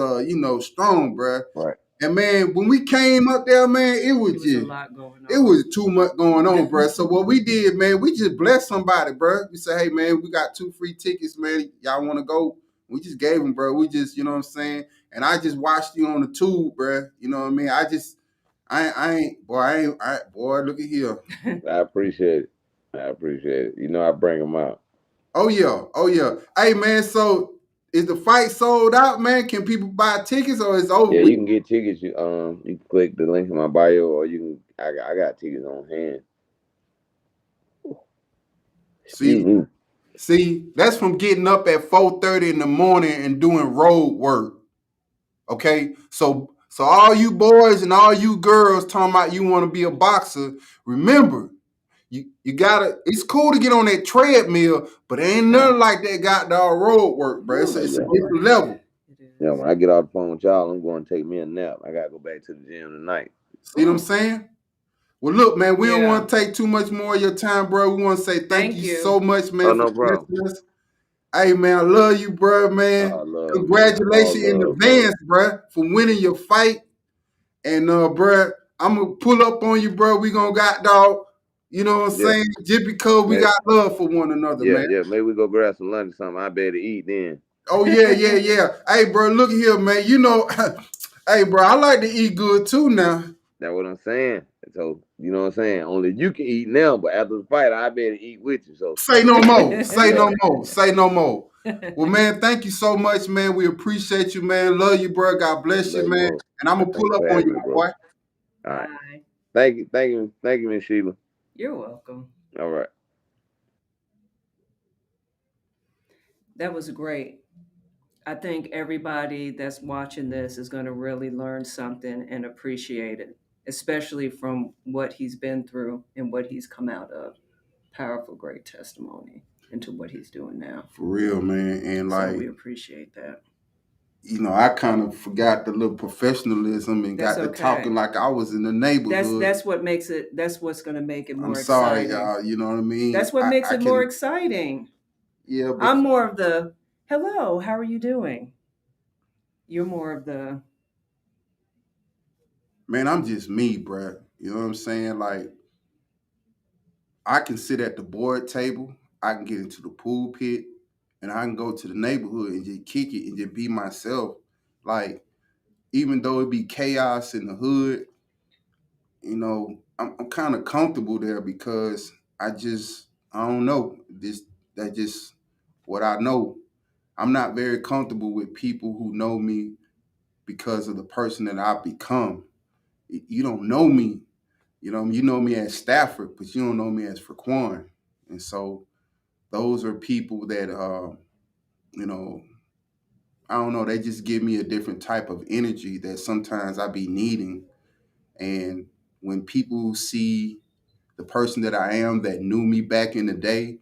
strong, bro. Right. And man, when we came up there, man, it was a just lot going on. it was too much going on, bro. So what we did, man, we just blessed somebody, bro. We said, hey, man, we got 2 free tickets, man. Y'all want to go? We just gave them, bro. We just, you know what I'm saying? And I just watched you on the tube, bro. You know what I mean? Boy, look at here. I appreciate it. I appreciate it. You know, I bring them out. Oh yeah. Hey man, so is the fight sold out, man? Can people buy tickets or it's over Yeah, with? you can get tickets. You can click the link in my bio, or you can. I got tickets on hand. Excuse See, me. that's from getting up at 4:30 in the morning and doing road work. Okay, so all you boys and all you girls talking about you want to be a boxer, remember. You gotta. It's cool to get on that treadmill, but ain't nothing like that got the road work, bro. It's a Yeah. different level. Yeah, when I get off the phone with y'all, I'm going to take me a nap. I gotta go back to the gym tonight. See what I'm saying? Well, look, man, we don't Yeah. want to take too much more of your time, bro. We want to say thank Thank you you. so much, man, Oh, for no problem. blessing us. Hey, man, I love you, bro, man. Love, man. All Congratulations in love, bro. advance, bro, for winning your fight. And, bro, I'm going to pull up on you, bro. We going to got dog. You know what I'm Yeah. saying? Just because we Maybe, got love for one another, man. yeah. Maybe we go grab some lunch or something. I better eat then. Oh, yeah. Hey, bro, look here, man. You know, hey, bro, I like to eat good too now. That's what I'm saying. So, you know what I'm saying? Only you can eat now, but after the fight, I better eat with you. So, Say no more. Say yeah. no more. Say no more. Well, man, thank you so much, man. We appreciate you, man. Love you, bro. God bless you, Love you man. more. And I'm gonna Thank pull you up for on having you, me, my bro. boy. All right. Bye. Thank you, Miss Sheila. You're welcome. All right. That was great. I think everybody that's watching this is going to really learn something and appreciate it, especially from what he's been through and what he's come out of. Powerful, great testimony into what he's doing now. For real, man. And So like, we appreciate that. I kind of forgot the little professionalism and That's got to okay. talking like I was in the neighborhood. That's what makes it. That's what's going to make it more I'm sorry, exciting. y'all. You know what I mean? That's what makes I it more can, exciting. yeah, but I'm more of the hello. How are you doing? You're more of the man, I'm just me, bro. You know what I'm saying? Like, I can sit at the board table, I can get into the pool pit, and I can go to the neighborhood and just kick it and just be myself. Like, even though it be chaos in the hood, I'm kind of comfortable there because I don't know. That's just what I know. I'm not very comfortable with people who know me because of the person that I've become. You don't know me. You know me as Stafford, but you don't know me as Frequan. And so those are people that you know, I don't know, they just give me a different type of energy that sometimes I be needing. And when people see the person that I am that knew me back in the day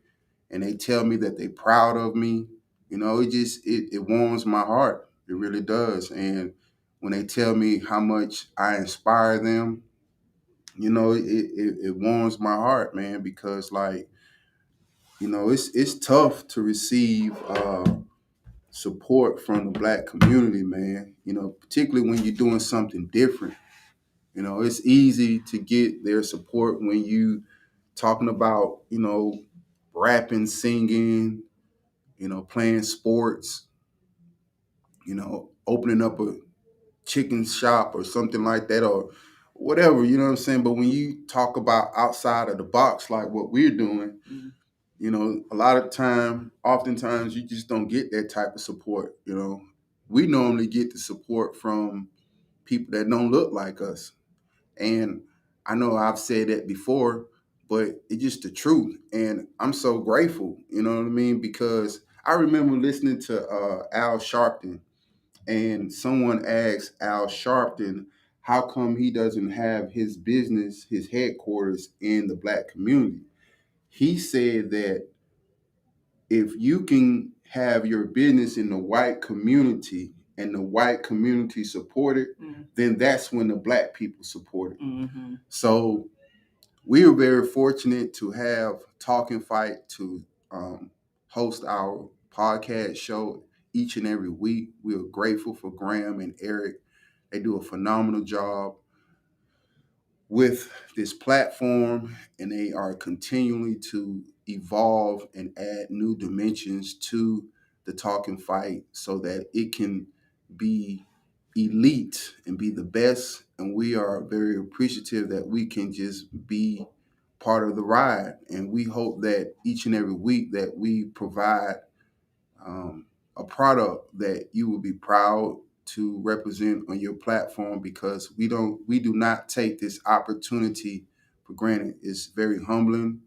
and they tell me that they proud of me, it warms my heart. It really does. And when they tell me how much I inspire them, it warms my heart, man, because like, it's tough to receive support from the Black community, man. Particularly when you're doing something different. You know, it's easy to get their support when you talking about, rapping, singing, playing sports, opening up a chicken shop or something like that or whatever, you know what I'm saying? But when you talk about outside of the box, like what we're doing, a lot of oftentimes you just don't get that type of support. We normally get the support from people that don't look like us. And I know I've said that before, but it's just the truth. And I'm so grateful, you know what I mean? Because I remember listening to Al Sharpton, and someone asked Al Sharpton, how come he doesn't have his business, his headquarters in the black community? He said that if you can have your business in the white community and the white community support it, then that's when the black people support it. Mm-hmm. So we are very fortunate to have Talking Fight to host our podcast show each and every week. We are grateful for Graham and Eric. They do a phenomenal job with this platform, and they are continually to evolve and add new dimensions to the Talking Fight so that it can be elite and be the best. And we are very appreciative that we can just be part of the ride. And we hope that each and every week that we provide a product that you will be proud to represent on your platform, because we do not take this opportunity for granted. It's very humbling,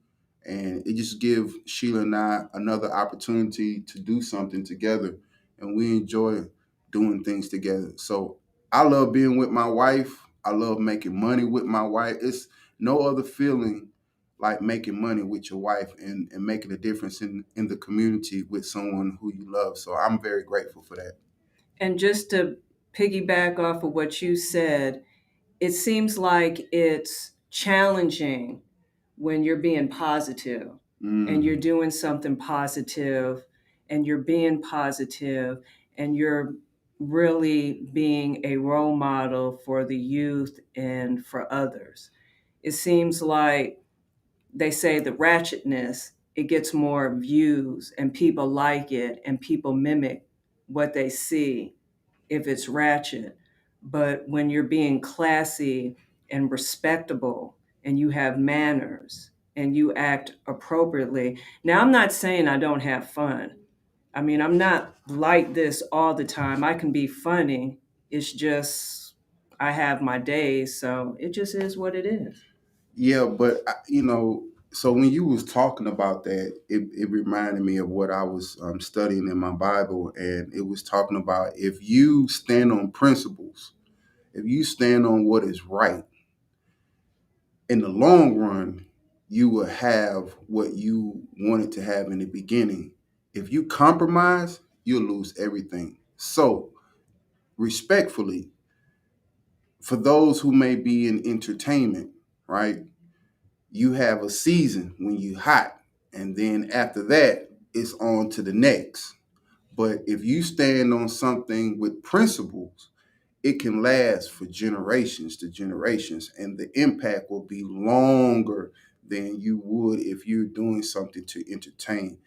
and it just gives Sheila and I another opportunity to do something together, and we enjoy doing things together. So I love being with my wife. I love making money with my wife. It's no other feeling like making money with your wife and making a difference in the community with someone who you love. So I'm very grateful for that. And just to piggyback off of what you said, it seems like it's challenging when you're being positive and you're doing something positive and you're being positive and you're really being a role model for the youth and for others. It seems like they say the ratchetness, it gets more views and people like it and people mimic what they see if it's ratchet. But when you're being classy and respectable and you have manners and you act appropriately. Now, I'm not saying I don't have fun. I mean, I'm not like this all the time. I can be funny. It's just I have my days, so it just is what it is. Yeah, but so when you was talking about that, it reminded me of what I was studying in my Bible, and it was talking about if you stand on principles, if you stand on what is right, in the long run, you will have what you wanted to have in the beginning. If you compromise, you'll lose everything. So, respectfully, for those who may be in entertainment, right? You have a season when you hot, and then after that, it's on to the next. But if you stand on something with principles, it can last for generations to generations, and the impact will be longer than you would if you're doing something to entertain.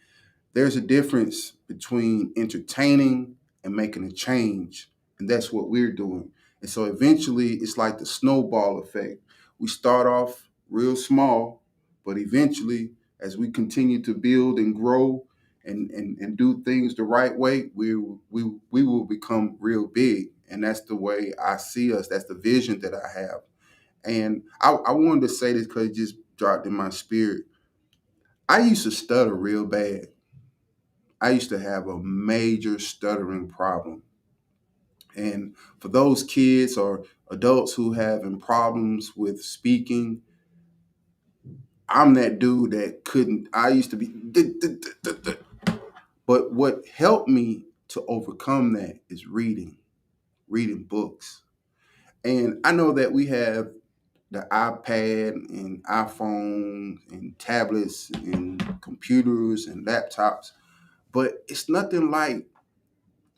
There's a difference between entertaining and making a change, and that's what we're doing. And so eventually, it's like the snowball effect. We start off real small, but eventually, as we continue to build and grow and do things the right way, we will become real big. And that's the way I see us. That's the vision that I have. And I wanted to say this because it just dropped in my spirit. I used to stutter real bad. I used to have a major stuttering problem. And for those kids or adults who having problems with speaking, I'm that dude that couldn't. I used to be. But what helped me to overcome that is reading books. And I know that we have the iPad and iPhone and tablets and computers and laptops, but it's nothing like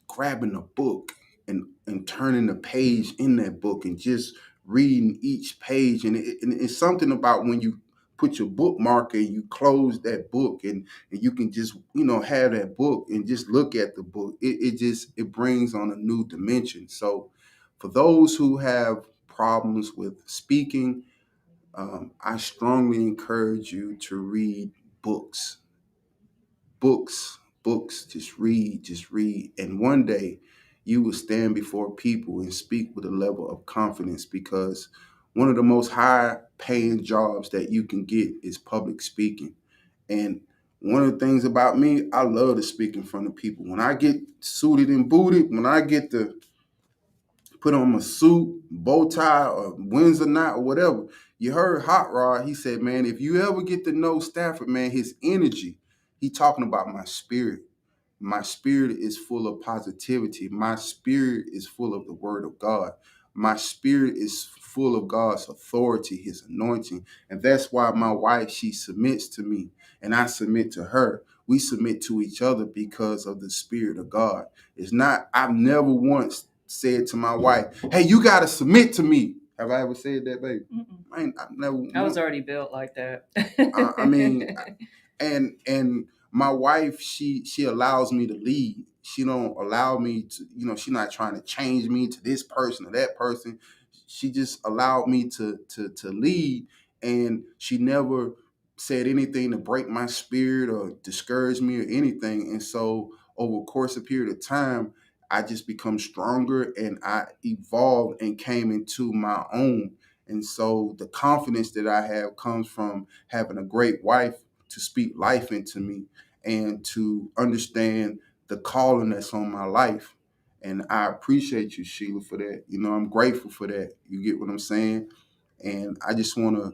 grabbing a book and turning the page in that book and just reading each page, and it's something about when you put your bookmark and you close that book, and you can just have that book and just look at the book. It brings on a new dimension. So for those who have problems with speaking, I strongly encourage you to read books. Books. Just read. And one day you will stand before people and speak with a level of confidence, because one of the most high paying jobs that you can get is public speaking. And one of the things about me, I love to speak in front of people. When I get suited and booted, when I get to put on my suit, bow tie, or Windsor knot, or whatever. You heard Hot Rod. He said, man, if you ever get to know Stafford, man, his energy, he talking about my spirit. My spirit is full of positivity. My spirit is full of the word of God. My spirit is full of God's authority, his anointing. And that's why my wife, she submits to me and I submit to her. We submit to each other because of the spirit of God. It's not, I've never once said to my wife, hey, you got to submit to me. Have I ever said that, baby? I've never. I was already built like that. I mean, and my wife, she allows me to lead. She don't allow me to, she's not trying to change me to this person or that person. She just allowed me to lead, and she never said anything to break my spirit or discourage me or anything. And so over a course of period of time, I just become stronger and I evolved and came into my own. And so the confidence that I have comes from having a great wife to speak life into me and to understand the calling that's on my life. And I appreciate you, Sheila, for that. I'm grateful for that. You get what I'm saying? And I just want to,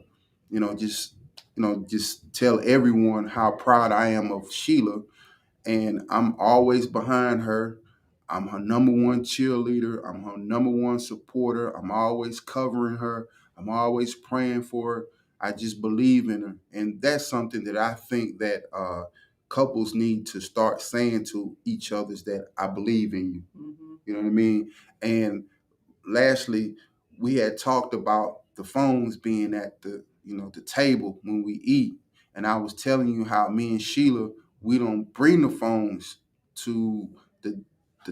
just tell everyone how proud I am of Sheila, and I'm always behind her. I'm her number one cheerleader. I'm her number one supporter. I'm always covering her. I'm always praying for her. I just believe in her. And that's something that I think that couples need to start saying to each other, is that I believe in you. Mm-hmm. You know what I mean? And lastly, we had talked about the phones being at the table when we eat. And I was telling you how me and Sheila, we don't bring the phones to the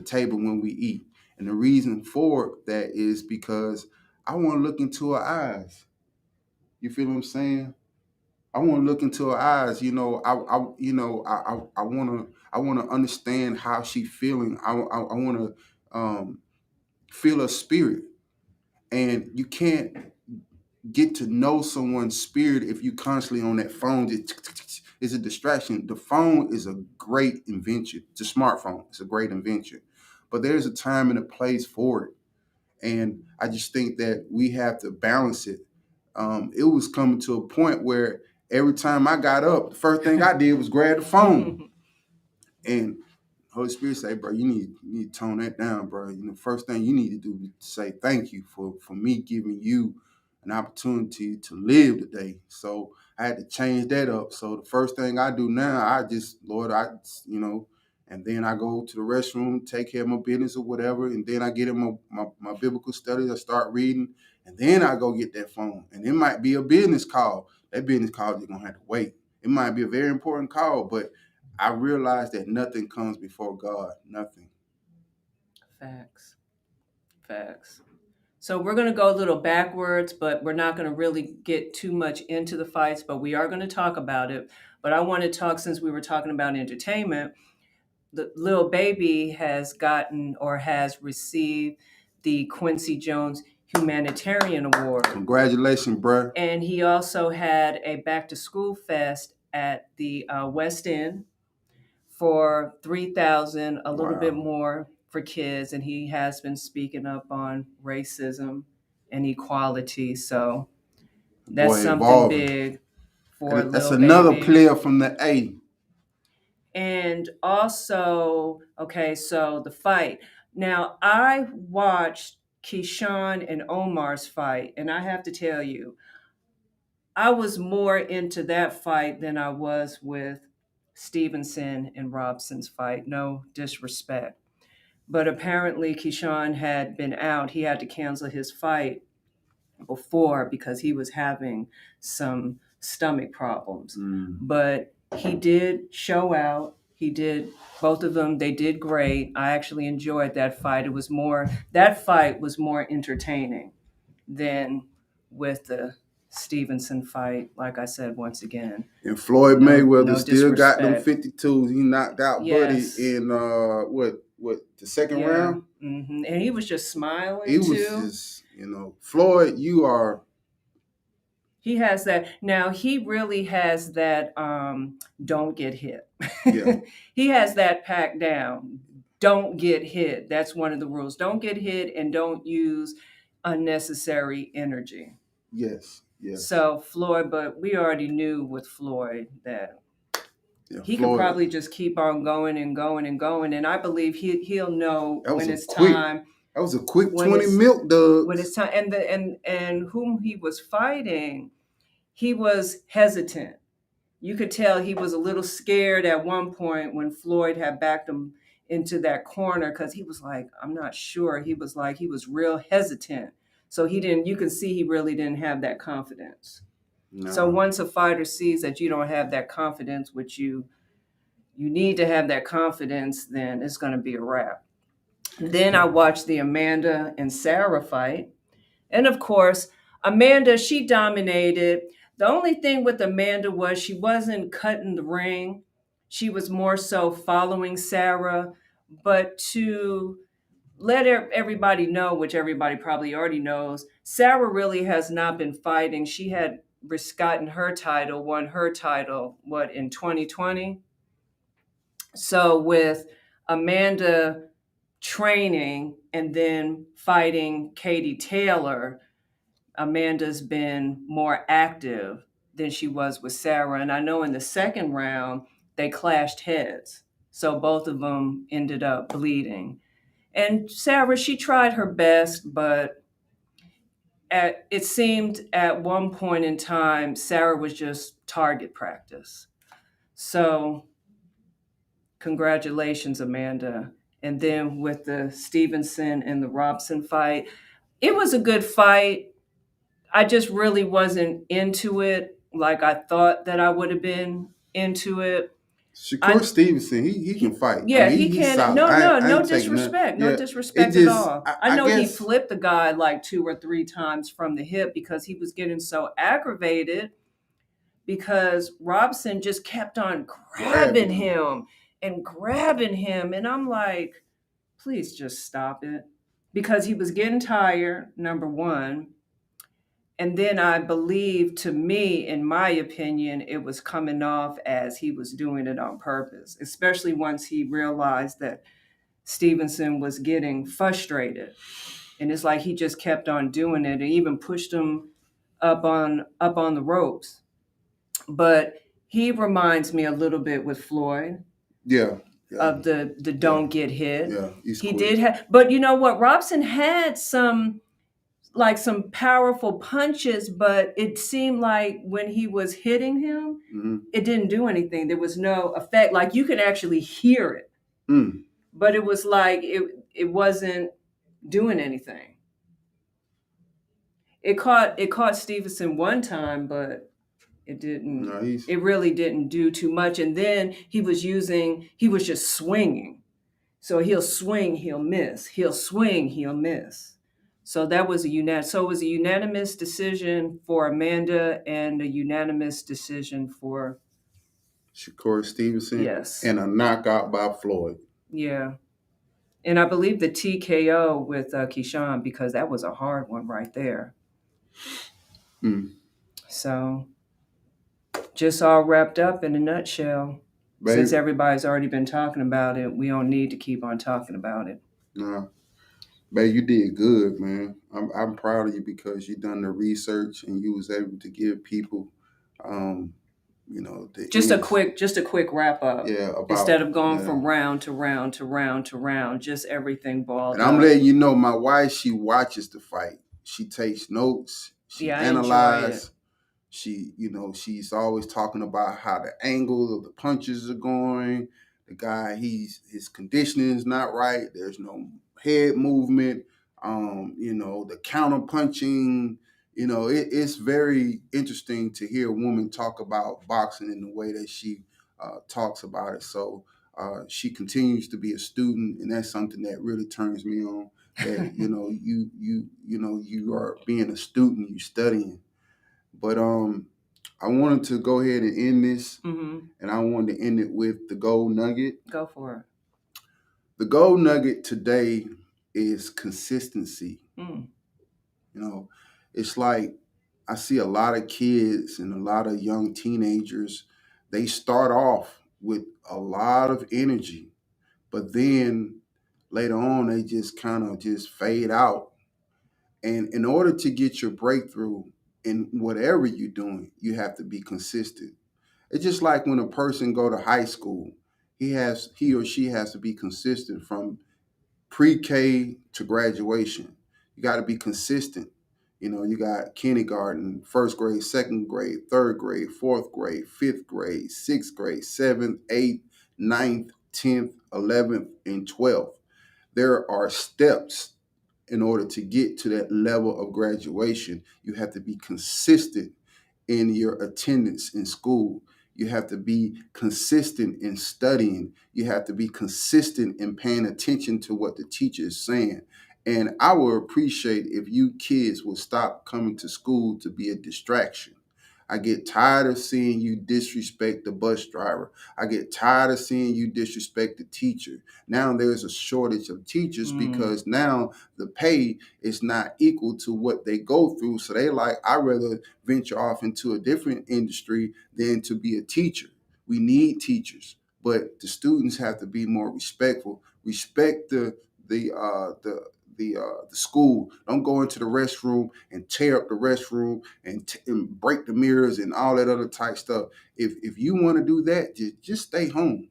table when we eat. And the reason for that is because I want to look into her eyes. You feel what I'm saying? I want to look into her eyes. I want to understand how she's feeling. I want to feel her spirit. And you can't get to know someone's spirit if you constantly on that phone. It's a distraction. The phone is a great invention. It's a smartphone. It's a great invention. But there's a time and a place for it. And I just think that we have to balance it. It was coming to a point where every time I got up, the first thing I did was grab the phone. And Holy Spirit say, bro, you need to tone that down, bro. First thing you need to do is say thank you for me giving you an opportunity to live today. So I had to change that up. So the first thing I do now, I just, Lord, and then I go to the restroom, take care of my business or whatever, and then I get in my biblical studies, I start reading, and then I go get that phone. And it might be a business call. That business call is going to have to wait. It might be a very important call, but I realized that nothing comes before God. Nothing. Facts. So we're going to go a little backwards, but we're not going to really get too much into the fights, but we are going to talk about it. But I want to talk, since we were talking about entertainment, the Lil Baby has gotten or has received the Quincy Jones Humanitarian Award. Congratulations, bro. And he also had a back to school fest at the West End for 3,000, a little bit more for kids. And he has been speaking up on racism and equality. So that's something big for Lil That's another Baby. player from the A. And also, okay, so the fight. Now, I watched Keyshawn and Omar's fight, and I have to tell you, I was more into that fight than I was with Stevenson and Robson's fight. No disrespect. But apparently, Keyshawn had been out. He had to cancel his fight. before because he was having some stomach problems. But he did show out. He did, both of them, they did great. I actually enjoyed that fight. That fight was more entertaining than with the Stevenson fight, like I said, once again. And Floyd Mayweather still got them disrespect. 52s. He knocked out Yes. Buddy in what the second Yeah. round. And he was just smiling He was too. just, Floyd, you are. He has that. Now he really has that don't get hit. Yeah. He has that packed down. Don't get hit. That's one of the rules. Don't get hit and don't use unnecessary energy. Yes. Yes. So Floyd, but we already knew with Floyd that he Floyd, could probably just keep on going and going and going. And I believe he'll know when it's quick time. That was a quick 20 milk duds. When it's time, and whom he was fighting, he was hesitant. You could tell he was a little scared at one point when Floyd had backed him into that corner because he was like, I'm not sure. He was real hesitant. So you can see he really didn't have that confidence. No. So once a fighter sees that you don't have that confidence, which you need to have that confidence, then it's going to be a wrap. Then I watched the Amanda and Sarah fight. And of course, Amanda, she dominated. The only thing with Amanda was she wasn't cutting the ring. She was more so following Sarah. But to let everybody know, which everybody probably already knows, Sarah really has not been fighting. She had gotten won her title, in 2020? So with Amanda training and then fighting Katie Taylor, Amanda's been more active than she was with Sarah. And I know in the second round, they clashed heads. So both of them ended up bleeding. And Sarah, she tried her best, but it seemed at one point in time, Sarah was just target practice. So congratulations, Amanda. And then with the Stevenson and the Robson fight, it was a good fight. I just really wasn't into it like I thought that I would have been into it. Shakur Stevenson, he can fight. Yeah, he can. No disrespect. No disrespect at all. I know he flipped the guy like 2 or 3 times from the hip because he was getting so aggravated because Robson just kept on grabbing him. And I'm like, please just stop it. Because he was getting tired, number one. And then I believe, to me, in my opinion, it was coming off as he was doing it on purpose, especially once he realized that Stevenson was getting frustrated. And it's like he just kept on doing it and even pushed him up on the ropes. But he reminds me a little bit with Floyd. Yeah. Of the don't get hit. Yeah. He did have, but you know what? Robson had some powerful punches, but it seemed like when he was hitting him, it didn't do anything. There was no effect. Like you could actually hear it, but it was like it wasn't doing anything. It caught Stevenson one time, but it didn't. No, it really didn't do too much. And then he was just swinging. So he'll swing, he'll miss. He'll swing, he'll miss. So that was it was a unanimous decision for Amanda and a unanimous decision for Shakur Stevenson. Yes. And a knockout by Floyd. Yeah. And I believe the TKO with Keyshawn, because that was a hard one right there. So just all wrapped up in a nutshell. Babe, since everybody's already been talking about it, we don't need to keep on talking about it. No. Babe, you did good, man. I'm proud of you because you done the research and you was able to give people, just a quick wrap up. Yeah, instead of going from round to round to round to round, just everything balled. And I'm letting you know, my wife, she watches the fight. She takes notes. She analyzes. She, she's always talking about how the angle of the punches are going. The guy, his conditioning is not right. There's no head movement. The counter punching, it's very interesting to hear a woman talk about boxing in the way that she talks about it. So she continues to be a student, and that's something that really turns me on. That you are being a student, you studying. But I wanted to go ahead and end this, and I wanted to end it with the gold nugget. Go for it. The gold nugget today is consistency. It's like I see a lot of kids and a lot of young teenagers, they start off with a lot of energy, but then later on they just kind of just fade out. And in order to get your breakthrough in whatever you're doing, you have to be consistent. It's just like when a person go to high school, he or she has to be consistent from pre-K to graduation. You got to be consistent. You got kindergarten, first grade, second grade, third grade, fourth grade, fifth grade, sixth grade, seventh, eighth, ninth, 10th, 11th, and 12th. There are steps in order to get to that level of graduation. You have to be consistent in your attendance in school. You have to be consistent in studying. You have to be consistent in paying attention to what the teacher is saying. And I would appreciate if you kids would stop coming to school to be a distraction. I get tired of seeing you disrespect the bus driver. I get tired of seeing you disrespect the teacher. Now there's a shortage of teachers because now the pay is not equal to what they go through. So they like, I'd rather venture off into a different industry than to be a teacher. We need teachers, but the students have to be more respectful. Respect the school. Don't go into the restroom and tear up the restroom and break the mirrors and all that other type stuff. If you want to do that, just stay home,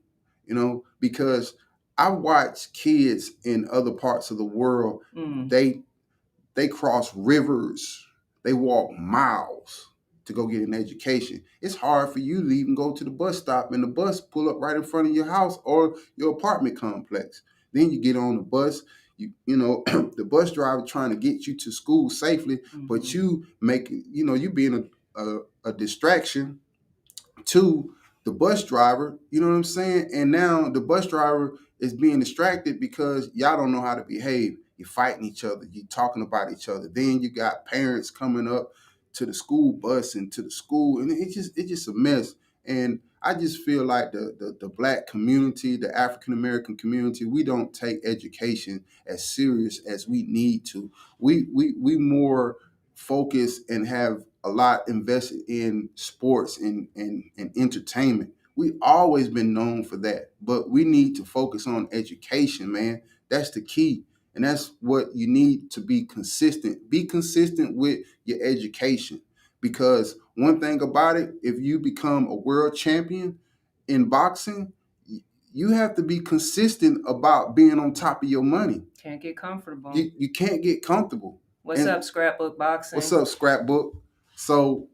because I watch kids in other parts of the world. They cross rivers, they walk miles to go get an education. It's hard for you to even go to the bus stop and the bus pull up right in front of your house or your apartment complex. Then you get on the bus, the bus driver trying to get you to school safely, but you you being a distraction to the bus driver, you know what I'm saying? And now the bus driver is being distracted because y'all don't know how to behave. You're fighting each other. You're talking about each other. Then you got parents coming up to the school bus and to the school, and it's just a mess. And I just feel like the Black community, the African American community, we don't take education as serious as we need to. We more focus and have a lot invested in sports and entertainment. We've always been known for that, but we need to focus on education, man. That's the key. And that's what you need to be consistent. Be consistent with your education. Because one thing about it, if you become a world champion in boxing, you have to be consistent about being on top of your money. Can't get comfortable. You can't get comfortable. What's up, Scrapbook Boxing? What's up, Scrapbook? So,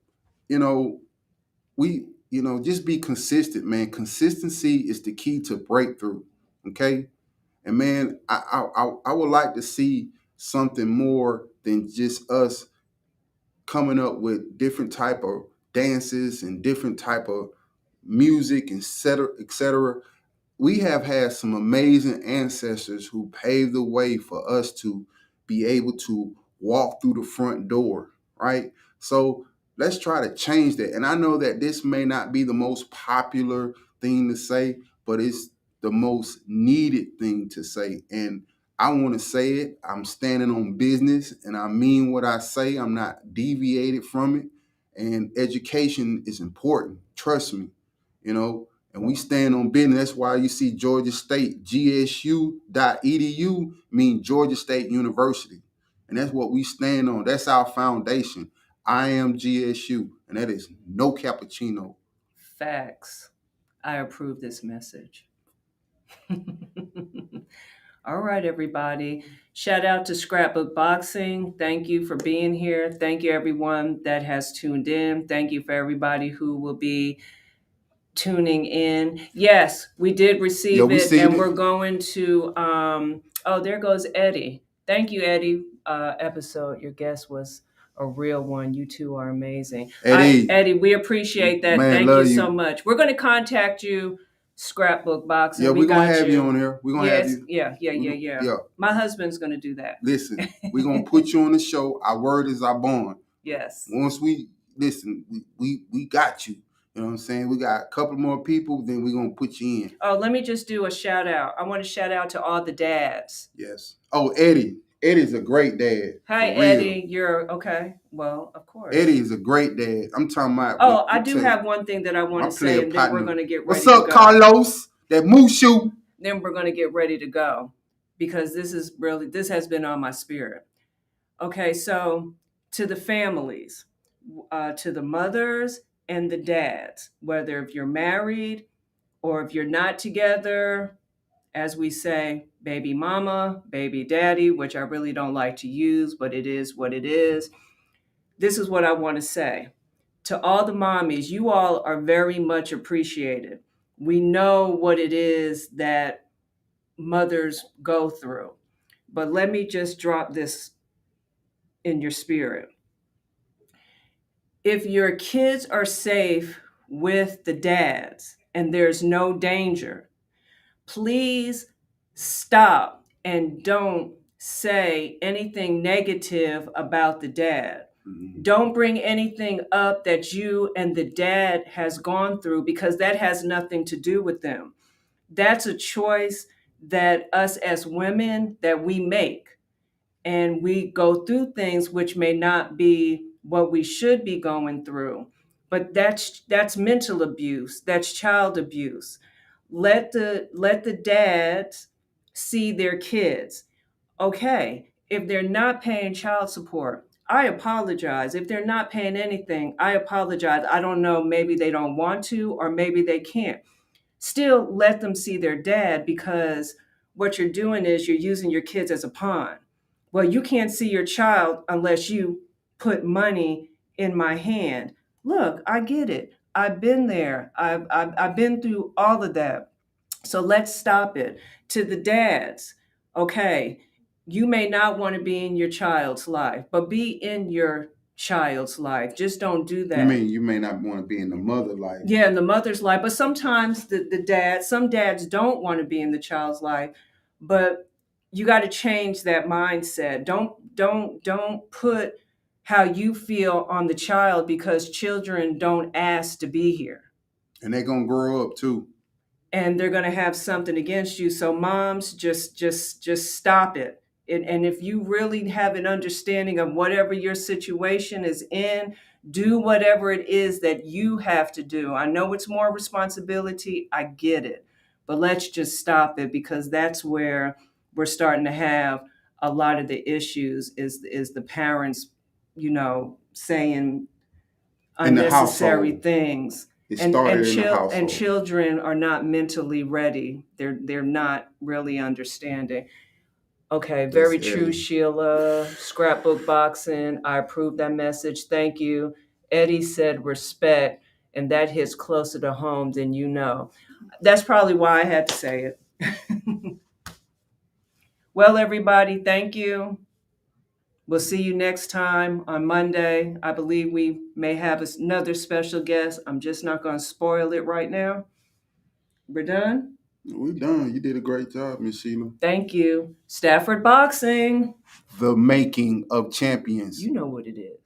we, just be consistent, man. Consistency is the key to breakthrough. Okay. And man, I would like to see something more than just us coming up with different type of dances and different type of music, et cetera, et cetera. We have had some amazing ancestors who paved the way for us to be able to walk through the front door, right? So let's try to change that. And I know that this may not be the most popular thing to say, but it's the most needed thing to say. And I want to say it. I'm standing on business and I mean what I say. I'm not deviated from it. And education is important. Trust me, and we stand on business. That's why you see Georgia State, gsu.edu mean Georgia State University. And that's what we stand on. That's our foundation. I am GSU, and that is no cappuccino. Facts. I approve this message. All right, everybody. Shout out to Scrapbook Boxing. Thank you for being here. Thank you, everyone that has tuned in. Thank you for everybody who will be tuning in. Yes, we did receive it, and we're going to there goes Eddie. Thank you, Eddie. Episode, your guest was a real one. You two are amazing. Eddie, we appreciate that. man, Thank love you you. so much. We're going to contact you, Scrapbook Boxing. Yeah, we we're gonna got have you on there. We're gonna have you. Yeah. My husband's going to do that. Listen, we're gonna put you on the show. Our word is our bond. Yes. Once we listen, we got you. You know what I'm saying? We got a couple more people, then we're gonna put you in. Oh, let me just do a shout out. I want to shout out to all the dads. Yes. Oh, Eddie. Eddie's a great dad. Hi, Eddie. You're okay. Well, of course. Eddie is a great dad. I'm talking about. Oh, I do have one thing that I want to say, and then we're going to get ready. What's up, Carlos? That Mushu. Then we're going to get ready to go, because this has been on my spirit. Okay, so to the families, to the mothers and the dads, whether if you're married or if you're not together, as we say, baby mama, baby daddy, which I really don't like to use, but it is what it is. This is what I want to say. To all the mommies, you all are very much appreciated. We know what it is that mothers go through. But let me just drop this in your spirit. If your kids are safe with the dads and there's no danger, please stop and don't say anything negative about the dad. Mm-hmm. Don't bring anything up that you and the dad has gone through, because that has nothing to do with them. That's a choice that us as women that we make. And we go through things which may not be what we should be going through. But that's mental abuse. That's child abuse. Let the dads see their kids. Okay, if they're not paying child support, I apologize. If they're not paying anything, I apologize. I don't know, maybe they don't want to, or maybe they can't. Still let them see their dad, because what you're doing is you're using your kids as a pawn. Well, you can't see your child unless you put money in my hand. Look, I get it. I've been there. I've been through all of that. So let's stop it. To the dads, okay, you may not want to be in your child's life, but be in your child's life. Just don't do that. You mean you may not want to be in the mother's life? Yeah, in the mother's life. But sometimes some dads don't want to be in the child's life, but you got to change that mindset. Don't put how you feel on the child, because children don't ask to be here. And they're going to grow up too. And they're going to have something against you. So moms, just stop it. And if you really have an understanding of whatever your situation is in, do whatever it is that you have to do. I know it's more responsibility. I get it. But let's just stop it, because that's where we're starting to have a lot of the issues is the parents, saying unnecessary things. And children are not mentally ready. They're not really understanding. Okay, very true, Sheila. Scrapbook Boxing, I approve that message. Thank you. Eddie said respect, and that hits closer to home than you know. That's probably why I had to say it. Well, everybody, thank you. We'll see you next time on Monday. I believe we may have another special guest. I'm just not going to spoil it right now. We're done? We're done. You did a great job, Miss Sheila. Thank you. Stafford Boxing. The making of champions. You know what it is.